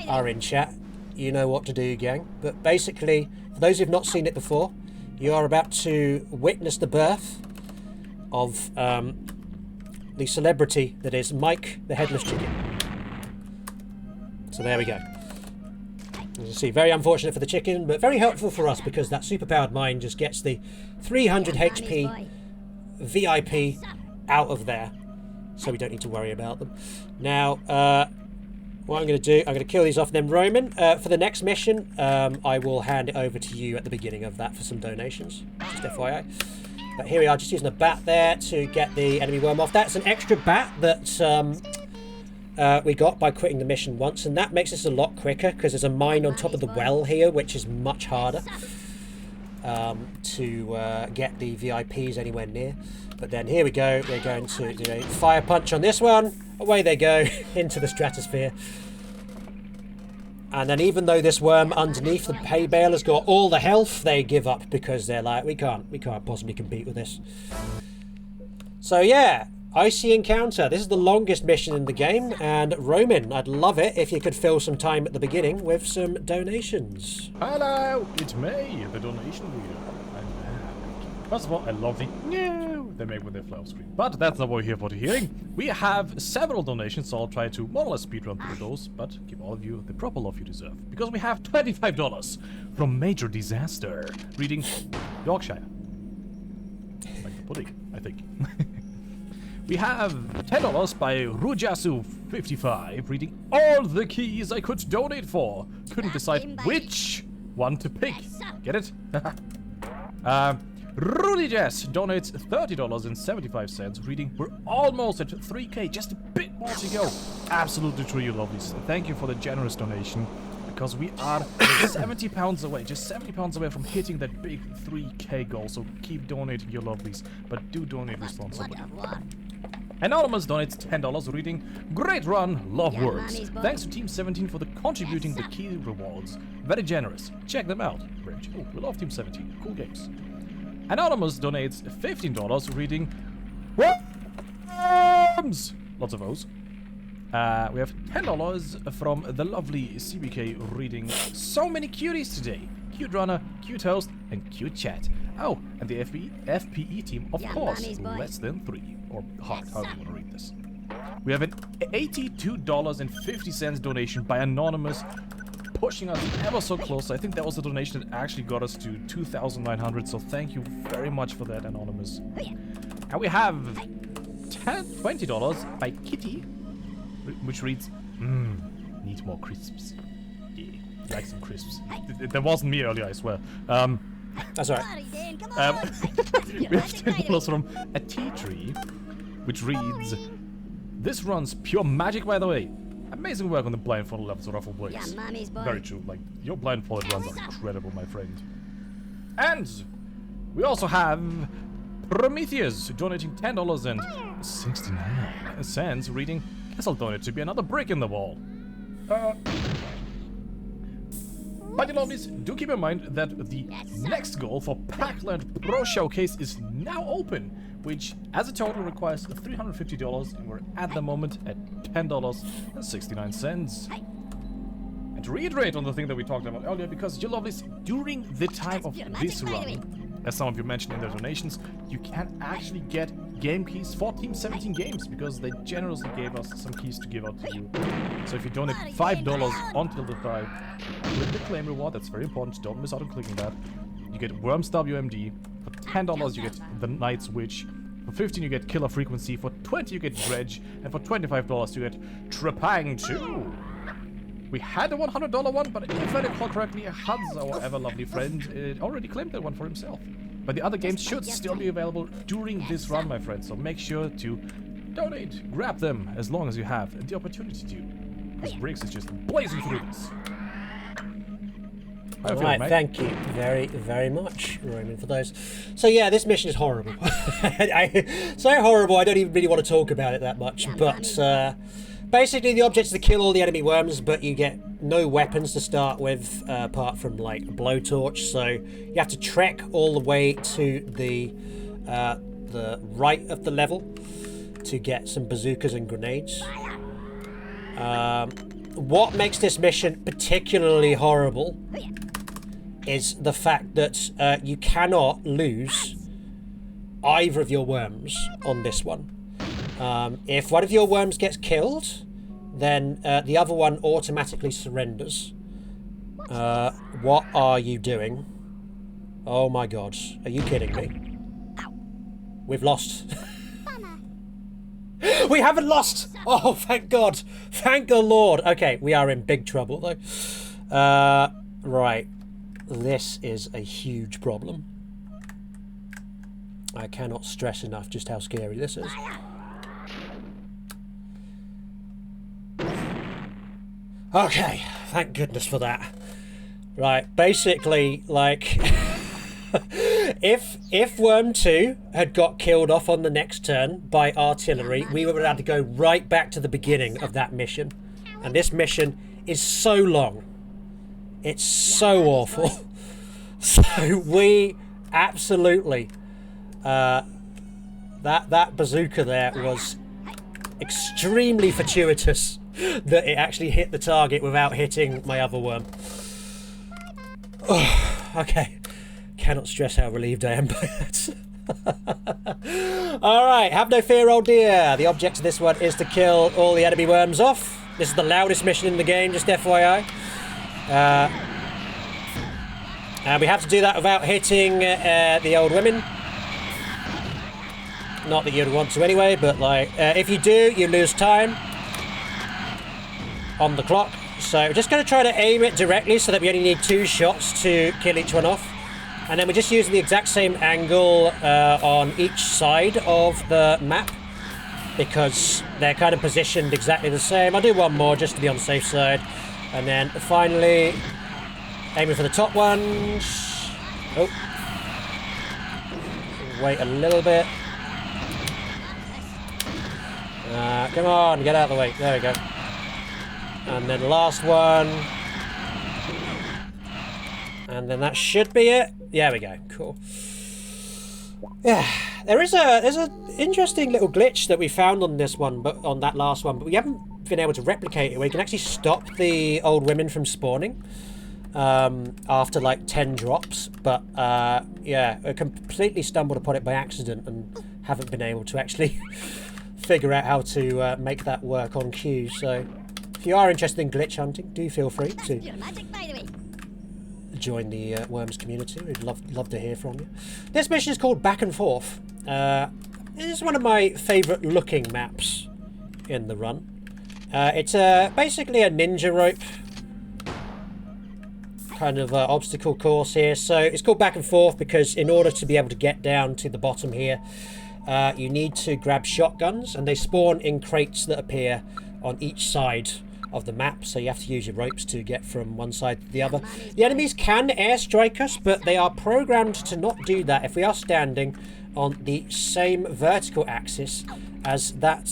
are in chat, you know what to do, gang. But basically, for those who've not seen it before, you are about to witness the birth of the celebrity that is Mike the Headless Chicken. So there we go. As you see, very unfortunate for the chicken, but very helpful for us because that superpowered mine just gets the 300 HP VIP out of there, so we don't need to worry about them. Now, what I'm going to do, I'm going to kill these off. Then Roman, for the next mission, I will hand it over to you at the beginning of that for some donations, just FYI. But here we are, just using a bat there to get the enemy worm off. That's an extra bat that we got by quitting the mission once, and that makes this a lot quicker because there's a mine on top of the well here, which is much harder to get the VIPs anywhere near. But then here we go, we're going to do a fire punch on this one. Away they go into the stratosphere. And then even though this worm underneath the hay bale has got all the health, they give up because they're like, we can't possibly compete with this. So yeah, Icy Encounter. This is the longest mission in the game, and Roman, I'd love it if you could fill some time at the beginning with some donations. Hello, it's me, the donation reader. I'm back. First of all, I love the they make with their flow screen, but that's not what we're here for hearing. We have several donations, so I'll try to more or less speedrun through those, but give all of you the proper love you deserve. Because we have $25 from Major Disaster, reading Yorkshire. Like the pudding, I think. We have $10 by Rujasu55, reading all the keys I could donate for. Couldn't decide which one to pick. Get it? Rudy Jess donates $30.75, reading we're almost at 3K, just a bit more to go. Absolutely true, you lovelies. Thank you for the generous donation, because we are 70 pounds away, just 70 pounds away from hitting that big 3K goal, so keep donating, you lovelies, but do donate responsibly. Anonymous donates $10, reading great run, love words. Thanks to Team 17 for the contributing the key rewards. Very generous. Check them out. Very chill. We love Team 17. Cool games. Anonymous donates $15, reading worms. Lots of those. We have $10 from the lovely CBK, reading so many cuties today. Cute runner, cute host, and cute chat. Oh, and the FPE team, of course, less than 3. Or hard, however you want to read this. We have an $82.50 donation by Anonymous, pushing us ever so close. I think that was the donation that actually got us to 2,900, so thank you very much for that, Anonymous. And we have $20 by Kitty, which reads, Need more crisps. Yeah, like some crisps. That wasn't me earlier, I swear. That's alright. Sorry, Dan, come on. That's pure We have magic, by the way. $10 from a tea tree, which reads, "This runs pure magic, by the way. Amazing work on the blindfolded levels of RuffledBricks." Yeah, mommy's boy. Very true. Like, your blindfolded runs are incredible, my friend. And we also have Prometheus donating $10.69, reading, "Guess I'll donate to be another brick in the wall." But you lovelies, do keep in mind that the next goal for Packland Pro Showcase is now open, which as a total requires $350, and we're at the moment at $10.69. And to reiterate on the thing that we talked about earlier, because you lovelies, during the time of this run, as some of you mentioned in their donations, you can actually get game keys for Team 17 games, because they generously gave us some keys to give out to you. So if you donate $5 until the time, with the claim reward, that's very important, don't miss out on clicking that, you get Worms WMD, for $10 you get the Night's Witch, for $15 you get Killer Frequency, for $20 you get Dredge, and for $25 you get Trepang 2. We had a $100 one, but if I recall correctly, Hud's, our ever lovely friend, already claimed that one for himself. But the other games should still be available during this run, my friends, so make sure to donate, grab them as long as you have the opportunity to. Because Bricks is just blazing through this. Alright, thank you very, very much, Roman, for those. So yeah, this mission is horrible. So horrible, I don't even really want to talk about it that much, but basically the object is to kill all the enemy worms, but you get no weapons to start with, apart from like a blowtorch, so you have to trek all the way to the right of the level to get some bazookas and grenades. What makes this mission particularly horrible is the fact that you cannot lose either of your worms on this one. If one of your worms gets killed, then the other one automatically surrenders. What are you doing? Oh my god, are you kidding me? We've lost. We haven't lost! Oh, thank God. Thank the Lord. Okay, we are in big trouble, though. Right. This is a huge problem. I cannot stress enough just how scary this is. Okay, thank goodness for that. Right, basically, like... If Worm 2 had got killed off on the next turn by artillery, we would have had to go right back to the beginning of that mission. And this mission is so long. It's so awful. So we absolutely... that bazooka there was extremely fortuitous that it actually hit the target without hitting my other worm. Oh, okay. Cannot stress how relieved I am by that. Alright, have no fear, old dear. The object of this one is to kill all the enemy worms off. This is the loudest mission in the game, just FYI. And we have to do that without hitting the old women. Not that you'd want to anyway, but like, if you do, you lose time on the clock. So we're just going to try to aim it directly so that we only need 2 shots to kill each one off. And then we're just using the exact same angle on each side of the map, because they're kind of positioned exactly the same. I'll do one more just to be on the safe side. And then finally, aiming for the top ones. Oh. Wait a little bit. Come on, get out of the way. There we go. And then last one. And then that should be it. Yeah, we go. Cool. Yeah, there's a interesting little glitch that we found on this one, but on that last one, but we haven't been able to replicate it. We can actually stop the old women from spawning after like 10 drops, but yeah, I completely stumbled upon it by accident and haven't been able to actually figure out how to make that work on cue. So if you are interested in glitch hunting, do feel free to join the Worms community. We'd love to hear from you. This mission is called Back and Forth. It is one of my favourite looking maps in the run. It's basically a ninja rope kind of obstacle course here. So it's called back and forth because in order to be able to get down to the bottom here, you need to grab shotguns, and they spawn in crates that appear on each side of the map, so you have to use your ropes to get from one side to the other. The enemies can airstrike us, but they are programmed to not do that if we are standing on the same vertical axis as that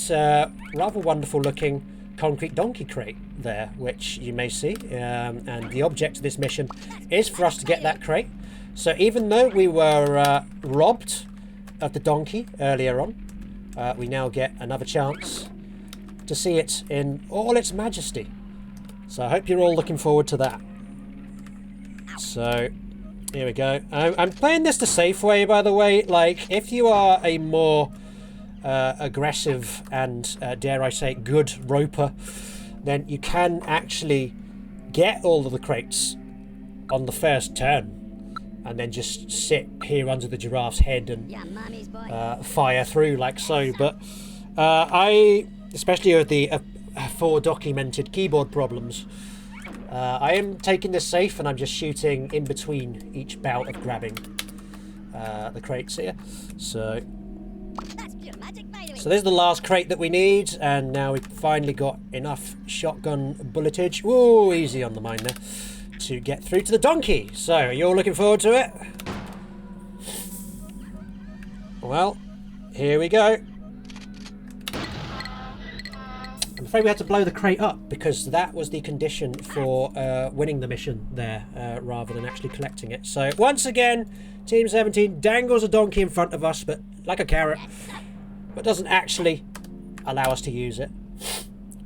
rather wonderful looking concrete donkey crate there, which you may see. And the object of this mission is for us to get that crate. So even though we were robbed of the donkey earlier on, we now get another chance to see it in all its majesty. So I hope you're all looking forward to that. So here we go. I'm playing this the safe way, by the way. Like, if you are a more aggressive and dare I say good roper, then you can actually get all of the crates on the first turn and then just sit here under the giraffe's head and fire through like so. But I, especially with the documented keyboard problems, I am taking this safe and I'm just shooting in between each bout of grabbing the crates here. So this is the last crate that we need, and now we've finally got enough shotgun bulletage. Whoa, easy on the mine there, to get through to the donkey. So, are you all looking forward to it? Well, here we go. I'm afraid we had to blow the crate up because that was the condition for winning the mission there, rather than actually collecting it. So, once again, Team 17 dangles a donkey in front of us, but like a carrot, but doesn't actually allow us to use it.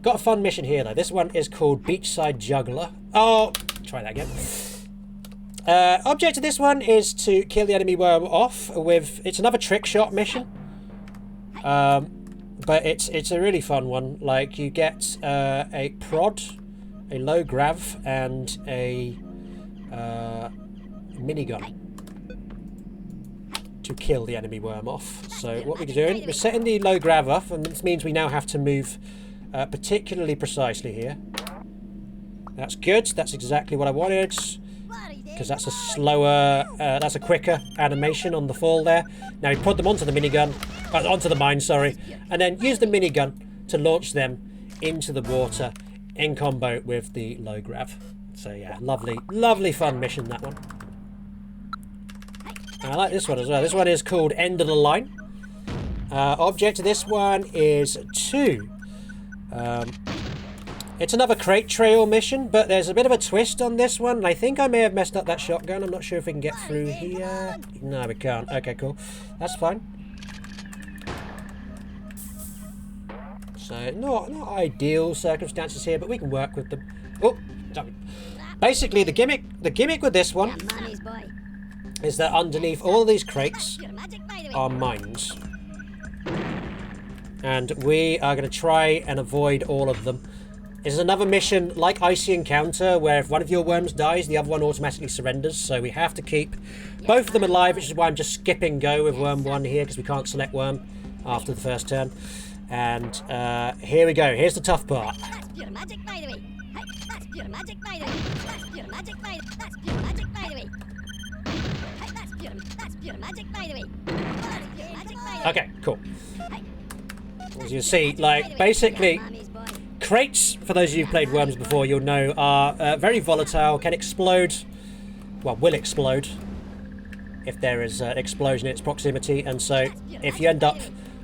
Got a fun mission here though. This one is called Beachside Juggler. Oh, try that again. Object of this one is to kill the enemy worm off with, it's another trick shot mission. But it's a really fun one. Like, you get a prod, a low grav, and a minigun to kill the enemy worm off. So what we're doing, we're setting the low grav off, and this means we now have to move particularly precisely here. That's good. That's exactly what I wanted, because that's a slower, that's a quicker animation on the fall there. Now we put them onto the minigun, onto the mine, sorry, and then use the minigun to launch them into the water in combo with the low grav. So yeah, lovely, lovely fun mission, that one. And I like this one as well. This one is called End of the Line. Object of this one is 2. It's another crate trail mission, but there's a bit of a twist on this one. I think I may have messed up that shotgun. I'm not sure if we can get through here. No, we can't. Okay, cool. That's fine. So, not ideal circumstances here, but we can work with them. Oh, basically the gimmick with this one is that underneath all of these crates are mines. And we are going to try and avoid all of them. This is another mission like Icy Encounter, where if one of your worms dies, the other one automatically surrenders. So we have to keep both of them alive, which is why I'm just skipping go with worm 1 here, because we can't select worm after the first turn. And here we go. Here's the tough part. That's pure magic, by the way. That's pure magic, by the way. That's pure magic, by the way. That's pure magic, by the way. That's pure magic, by the way. Okay, cool. As you see, like, basically, crates, for those of you who've played worms before, you'll know, are very volatile, can explode, well, will explode if there is an explosion in its proximity, and so if you end up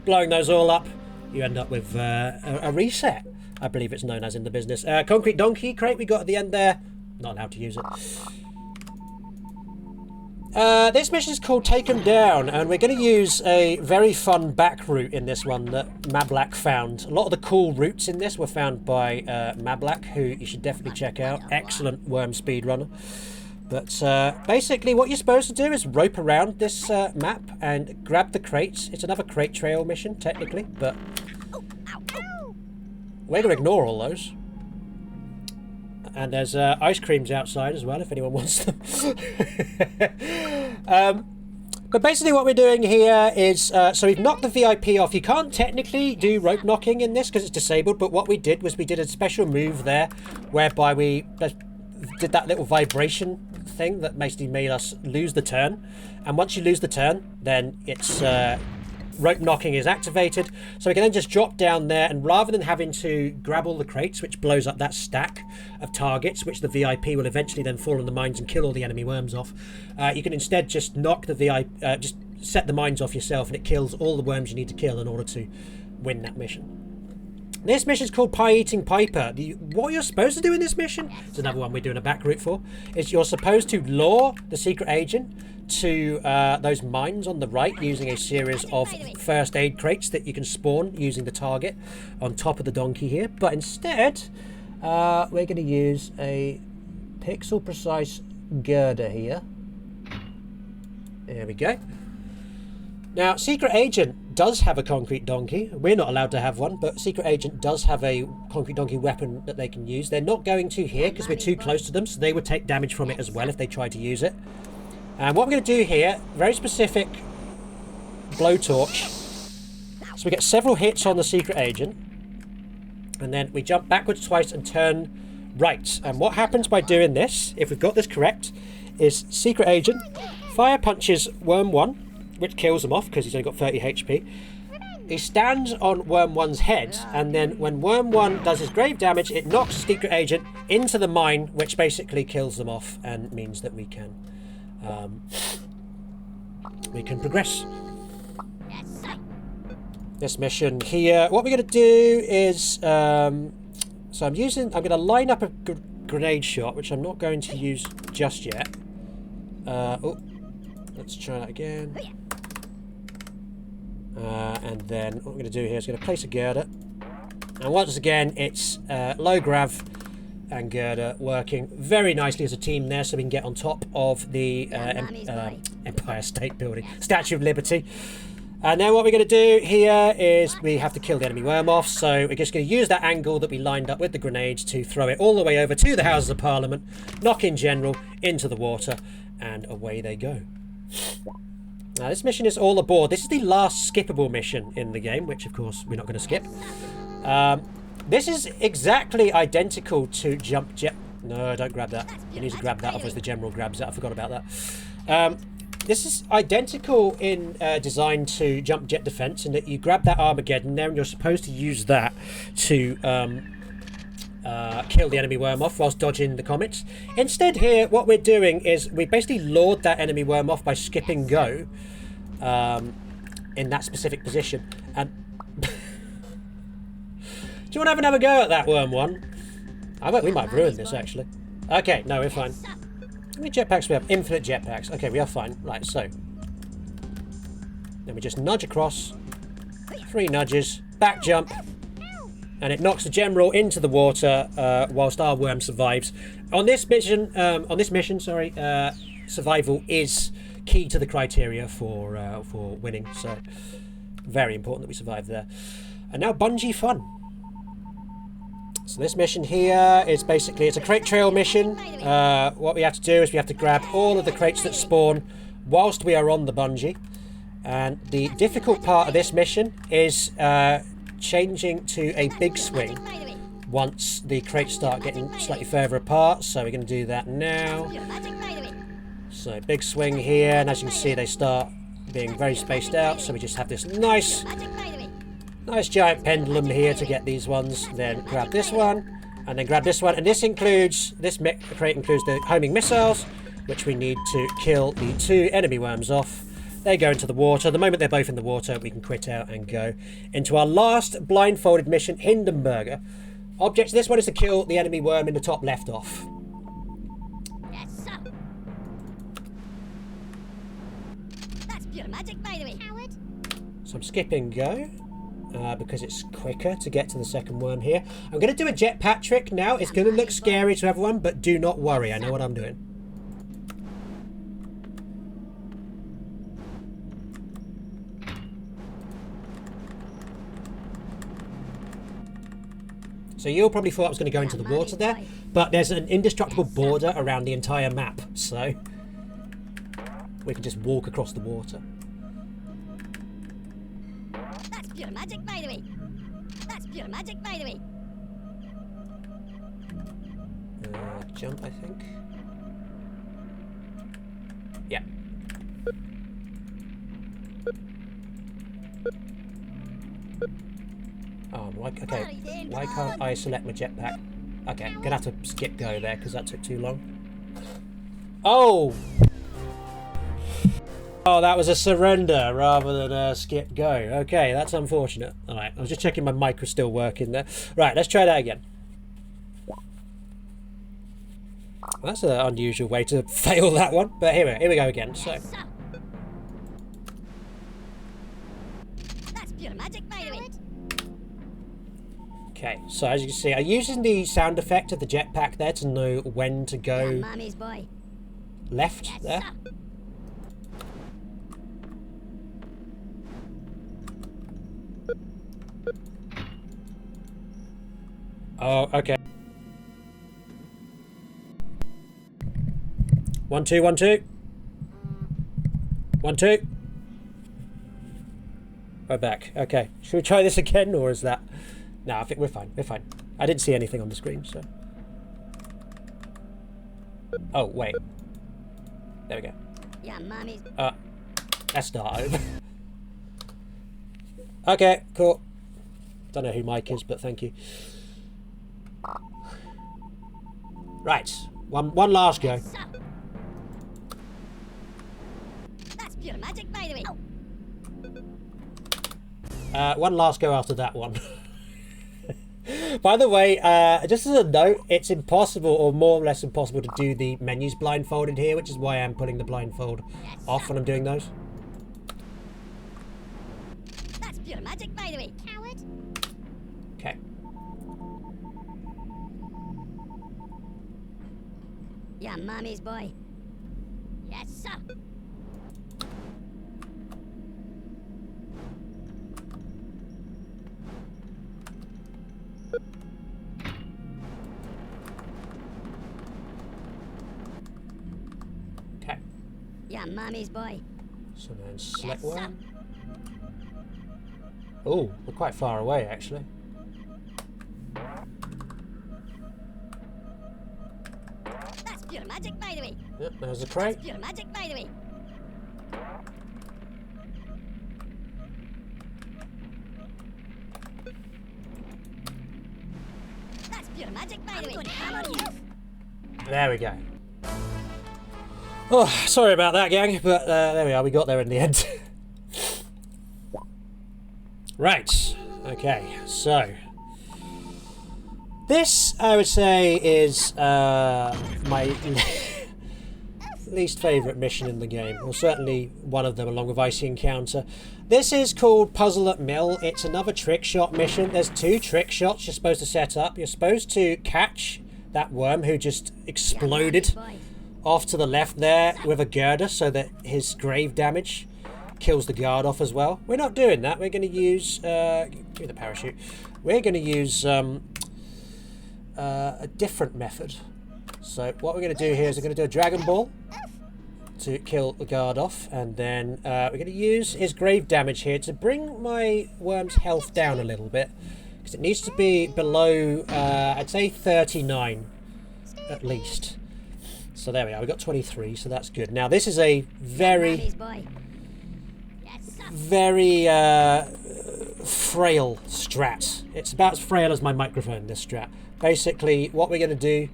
blowing those all up, you end up with a reset, I believe it's known as in the business. Concrete donkey crate we got at the end there, not allowed to use it. This mission is called Take 'em Down, and we're going to use a very fun back route in this one that Mablak found. A lot of the cool routes in this were found by Mablak, who you should definitely check out. Excellent worm speedrunner. But basically what you're supposed to do is rope around this map and grab the crates. It's another crate trail mission, technically, but we're going to ignore all those. And there's ice creams outside as well, if anyone wants them. But basically what we're doing here is, so we've knocked the VIP off. You can't technically do rope knocking in this because it's disabled, but what we did was we did a special move there whereby we did that little vibration thing that basically made us lose the turn. And once you lose the turn, then it's rope knocking is activated. So we can then just drop down there, and rather than having to grab all the crates, which blows up that stack of targets, which the VIP will eventually then fall on the mines and kill all the enemy worms off, you can instead just knock the VIP, just set the mines off yourself, and it kills all the worms you need to kill in order to win that mission. This mission is called Pie Eating Piper. What you're supposed to do in this mission, it's another one we're doing a back route for, is you're supposed to lure the secret agent to those mines on the right using a series of first aid crates that you can spawn using the target on top of the donkey here. But instead, we're going to use a pixel precise girder here. There we go. Now, Secret Agent does have a concrete donkey. We're not allowed to have one, but Secret Agent does have a concrete donkey weapon that they can use. They're not going to here because we're too close to them, so they would take damage from it as well if they tried to use it. And what we're going to do here, very specific blowtorch. So we get several hits on the Secret Agent, and then we jump backwards twice and turn right. And what happens by doing this, if we've got this correct, is Secret Agent fire punches Worm 1, which kills him off because he's only got 30 HP. He stands on Worm 1's head, and then when Worm 1 does his grave damage, it knocks Secret Agent into the mine, which basically kills them off and means that we can progress. This mission here, what we're going to do is, so I'm going to line up a grenade shot, which I'm not going to use just yet. Oh, let's try that again. And then what we're going to do here is going to place a girder, and once again it's low grav and girder working very nicely as a team there, so we can get on top of the Empire State Building, Statue of Liberty. And then what we're going to do here is we have to kill the enemy worm off, so we're just going to use that angle that we lined up with the grenades to throw it all the way over to the Houses of Parliament, knock in general into the water, and away they go. Now this mission is all aboard. This is the last skippable mission in the game, which of course we're not going to skip. This is exactly identical to Jump Jet. No, don't grab that. You need to grab that, otherwise the General grabs that. I forgot about that. This is identical in design to Jump Jet Defense, in that you grab that Armageddon there and you're supposed to use that to kill the enemy worm off whilst dodging the comets. Instead here, what we're doing is we basically lured that enemy worm off by skipping go in that specific position. And do you want to have another go at that worm one? I bet we might ruin this actually. Okay, no, we're fine. How many jetpacks do we have? Infinite jetpacks. Okay, we are fine. Right, so then we just nudge across, 3 nudges, back jump, and it knocks the General into the water whilst our worm survives. On this mission, survival is key to the criteria for winning. So very important that we survive there. And now bungee fun. So this mission here is basically, it's a crate trail mission. What we have to do is we have to grab all of the crates that spawn whilst we are on the bungee. And the difficult part of this mission is changing to a big swing once the crates start getting slightly further apart. So we're going to do that now. So big swing here, and as you can see they start being very spaced out, so we just have this nice giant pendulum here to get these ones. Then grab this one, and then grab this one, and this crate includes the homing missiles, which we need to kill the 2 enemy worms off. They go into the water. The moment they're both in the water, we can quit out and go into our last blindfolded mission, Hindenburger. Object of this one is to kill the enemy worm in the top left off. Yes, sir. That's pure magic, by the way. Howard. So I'm skipping go because it's quicker to get to the second worm here. I'm going to do a jetpack trick now. It's going to look scary to everyone, but do not worry. I know what I'm doing. So you all probably thought I was going to go into the water there, but there's an indestructible border around the entire map, so we can just walk across the water. That's pure magic, by the way. That's pure magic, by the way. Jump, I think. Yeah. Oh, okay. Why can't I select my jetpack? Okay, I'm gonna have to skip go there because that took too long. Oh! Oh, that was a surrender rather than a skip go. Okay, that's unfortunate. Alright, I was just checking my mic was still working there. Right, let's try that again. That's an unusual way to fail that one, but here we go again. So. That's pure magic, by the way. Okay, so as you can see, I'm using the sound effect of the jetpack there to know when to go Mommy's boy. left Yes, there. sir. Oh, okay. 1 2 1 2. 1 2. We're back. Okay. Should we try this again, or is that? No, I think we're fine. We're fine. I didn't see anything on the screen, so. Oh wait. There we go. Yeah, mommy's. Let's start over. Okay, cool. Don't know who Mike is, but thank you. Right, one last go. Yes, sir. That's pure magic, by the way. One last go after that one. By the way, just as a note, it's impossible, or more or less impossible, to do the menus blindfolded here, which is why I'm putting the blindfold off when I'm doing those. That's pure magic, by the way. Coward. Okay. Yeah, mommy's boy. Yes, sir. Okay. Yeah, mommy's boy. So then select Yes, sir. one. Oh, we're quite far away actually. That's pure magic, by the way. Yep, there's a crate. That's pure magic, by the way. That's pure magic, by the way. Come on, you. There we go. Oh, sorry about that, gang, but there we are. We got there in the end. Right. Okay. So this, I would say, is my least favourite mission in the game, or certainly one of them, along with Icy Encounter. This is called Puzzle at Mill. It's another trick shot mission. There's 2 trick shots you're supposed to set up. You're supposed to catch that worm who just exploded off to the left there with a girder, so that his grave damage kills the guard off as well. We're not doing that. We're going to use give me the parachute. We're going to use a different method. So what we're going to do here is we're going to do a Dragon Ball to kill the guard off, and then we're going to use his grave damage here to bring my worm's health down a little bit, because it needs to be below I'd say 39 at least. So there we are, we got 23, so that's good. Now this is a very frail strat. It's about as frail as my microphone, this strat. Basically what we're going to do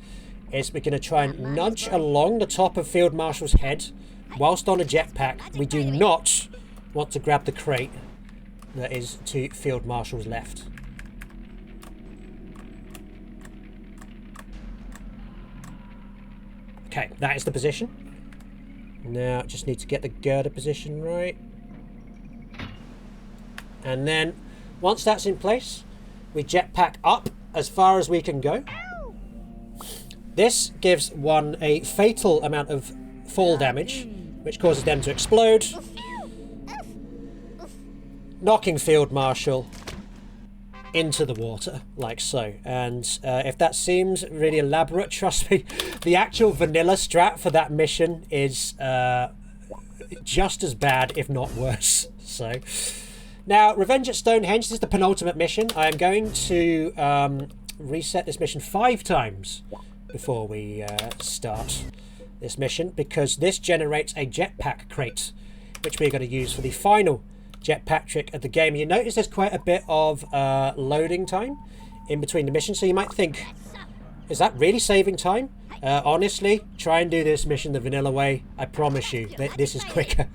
is we're going to try and nudge along the top of Field Marshal's head whilst on a jetpack. We do not want to grab the crate that is to Field Marshal's left. Okay, that is the position. Now just need to get the girder position right. And then once that's in place, we jetpack up as far as we can go. This gives one a fatal amount of fall damage, which causes them to explode, knocking Field Marshal into the water, like so. And if that seems really elaborate, trust me, the actual vanilla strat for that mission is just as bad, if not worse. So, now, Revenge at Stonehenge, this is the penultimate mission. I am going to reset this mission 5 times before we start this mission, because this generates a jetpack crate, which we're going to use for the final jetpack trick of the game. You notice there's quite a bit of loading time in between the missions, so you might think, is that really saving time? Honestly, try and do this mission the vanilla way. I promise you that this is quicker.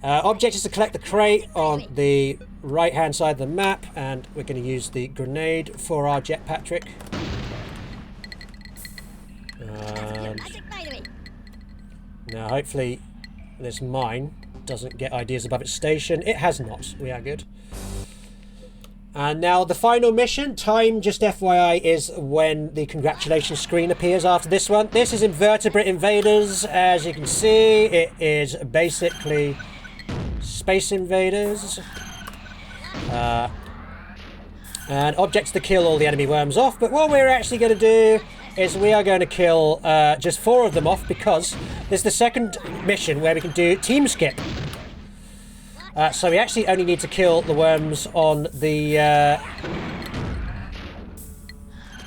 Object is to collect the crate on the right hand side of the map, and we're going to use the grenade for our jetpack trick. Now hopefully this mine doesn't get ideas above its station. It has not. We are good. And now the final mission, time, just FYI, is when the congratulations screen appears after this one. This is Invertebrate Invaders. As you can see, it is basically Space Invaders. And objects to kill all the enemy worms off. But what we're actually going to do is we are going to kill just 4 of them off, because there's the second mission where we can do team skip. So we actually only need to kill the worms on the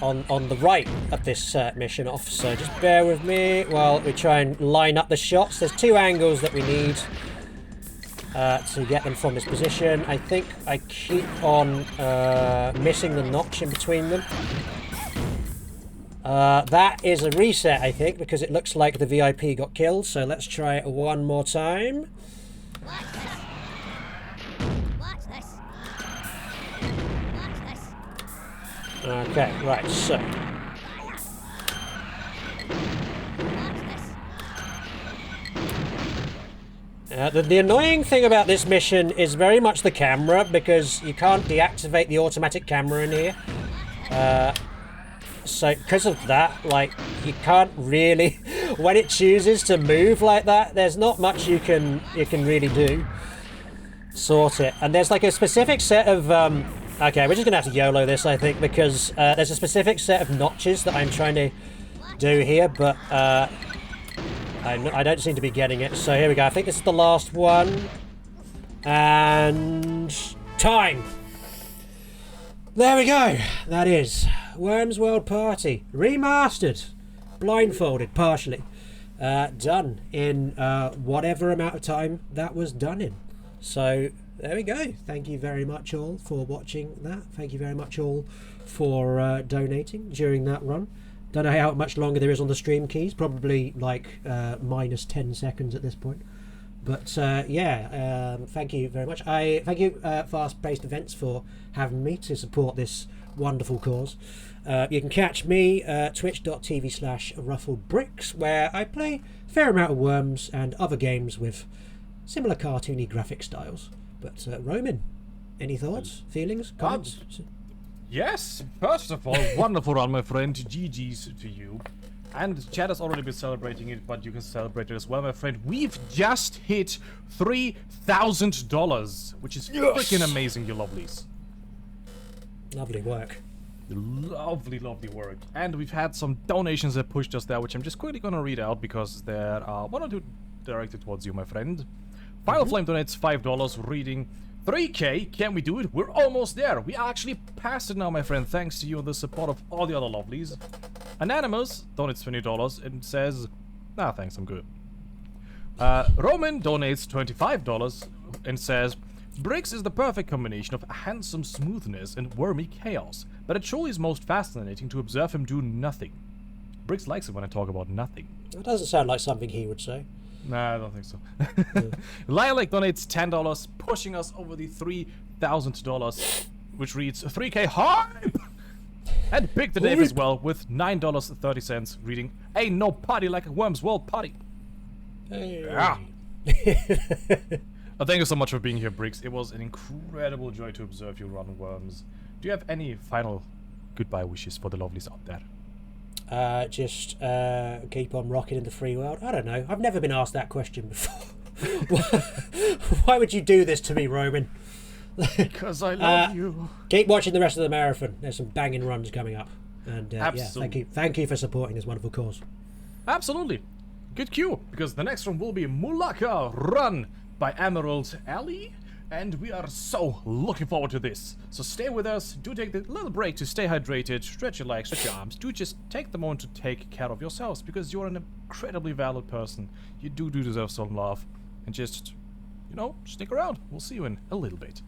on the right of this mission off. So just bear with me while we try and line up the shots. There's 2 angles that we need to get them from this position. I think I keep on missing the notch in between them. That is a reset, I think, because it looks like the VIP got killed. So let's try it one more time. Okay, right, so. The annoying thing about this mission is very much the camera, because you can't deactivate the automatic camera in here. So because of that, like, you can't really, when it chooses to move like that, there's not much you can really do. Sort it. And there's like a specific set of okay, we're just gonna have to YOLO this, I think, because there's a specific set of notches that I'm trying to do here, but I don't seem to be getting it. So here we go. I think this is the last one. And time. There we go. That is Worms World Party Remastered, blindfolded partially, done in whatever amount of time that was done in. So there we go. Thank you very much all for watching that. Thank you very much all for donating during that run. Don't know how much longer there is on the stream keys. Probably like minus 10 seconds at this point. But yeah, thank you very much. Thank you, Fast-Paced Events, for having me to support this wonderful cause. You can catch me twitch.tv/RuffledBricks, where I play a fair amount of Worms and other games with similar cartoony graphic styles. But Roman, any thoughts, feelings, comments? Yes, first of all, wonderful run, my friend. GG's to you. And Chad has already been celebrating it, but you can celebrate it as well, my friend. We've just hit $3,000, which is freaking amazing, you lovelies. Lovely work. Lovely, lovely work. And we've had some donations that pushed us there, which I'm just quickly gonna read out because there are 1 or 2 directed towards you, my friend. Final Flame donates $5, reading 3K. Can we do it? We're almost there. We actually passed it now, my friend, thanks to you and the support of all the other lovelies. Anonymous donates $20 and says, nah, thanks, I'm good. Roman donates $25 and says, Bricks is the perfect combination of handsome smoothness and wormy chaos, but it surely is most fascinating to observe him do nothing. Bricks likes it when I talk about nothing. That doesn't sound like something he would say. Nah, I don't think so. Lilac donates $10, pushing us over the $3,000, which reads 3K hype! And Big the Dave as well with $9.30, reading Ain't no party like a Worms World Party. Hey. Yeah. Thank you so much for being here, Briggs. It was an incredible joy to observe you run Worms. Do you have any final goodbye wishes for the lovelies out there? Just keep on rocking in the free world. I don't know. I've never been asked that question before. Why would you do this to me, Roman? Because I love you. Keep watching the rest of the marathon. There's some banging runs coming up. And yeah, Absolutely. thank you for supporting this wonderful cause. Absolutely. good cue, because the next one will be Mulaka Run by Emerald Alley, and we are so looking forward to this. So stay with us, do take the little break to stay hydrated, stretch your legs, stretch your arms, do just take the moment to take care of yourselves, because you're an incredibly valid person. You do deserve some love, and just, you know, stick around. We'll see you in a little bit.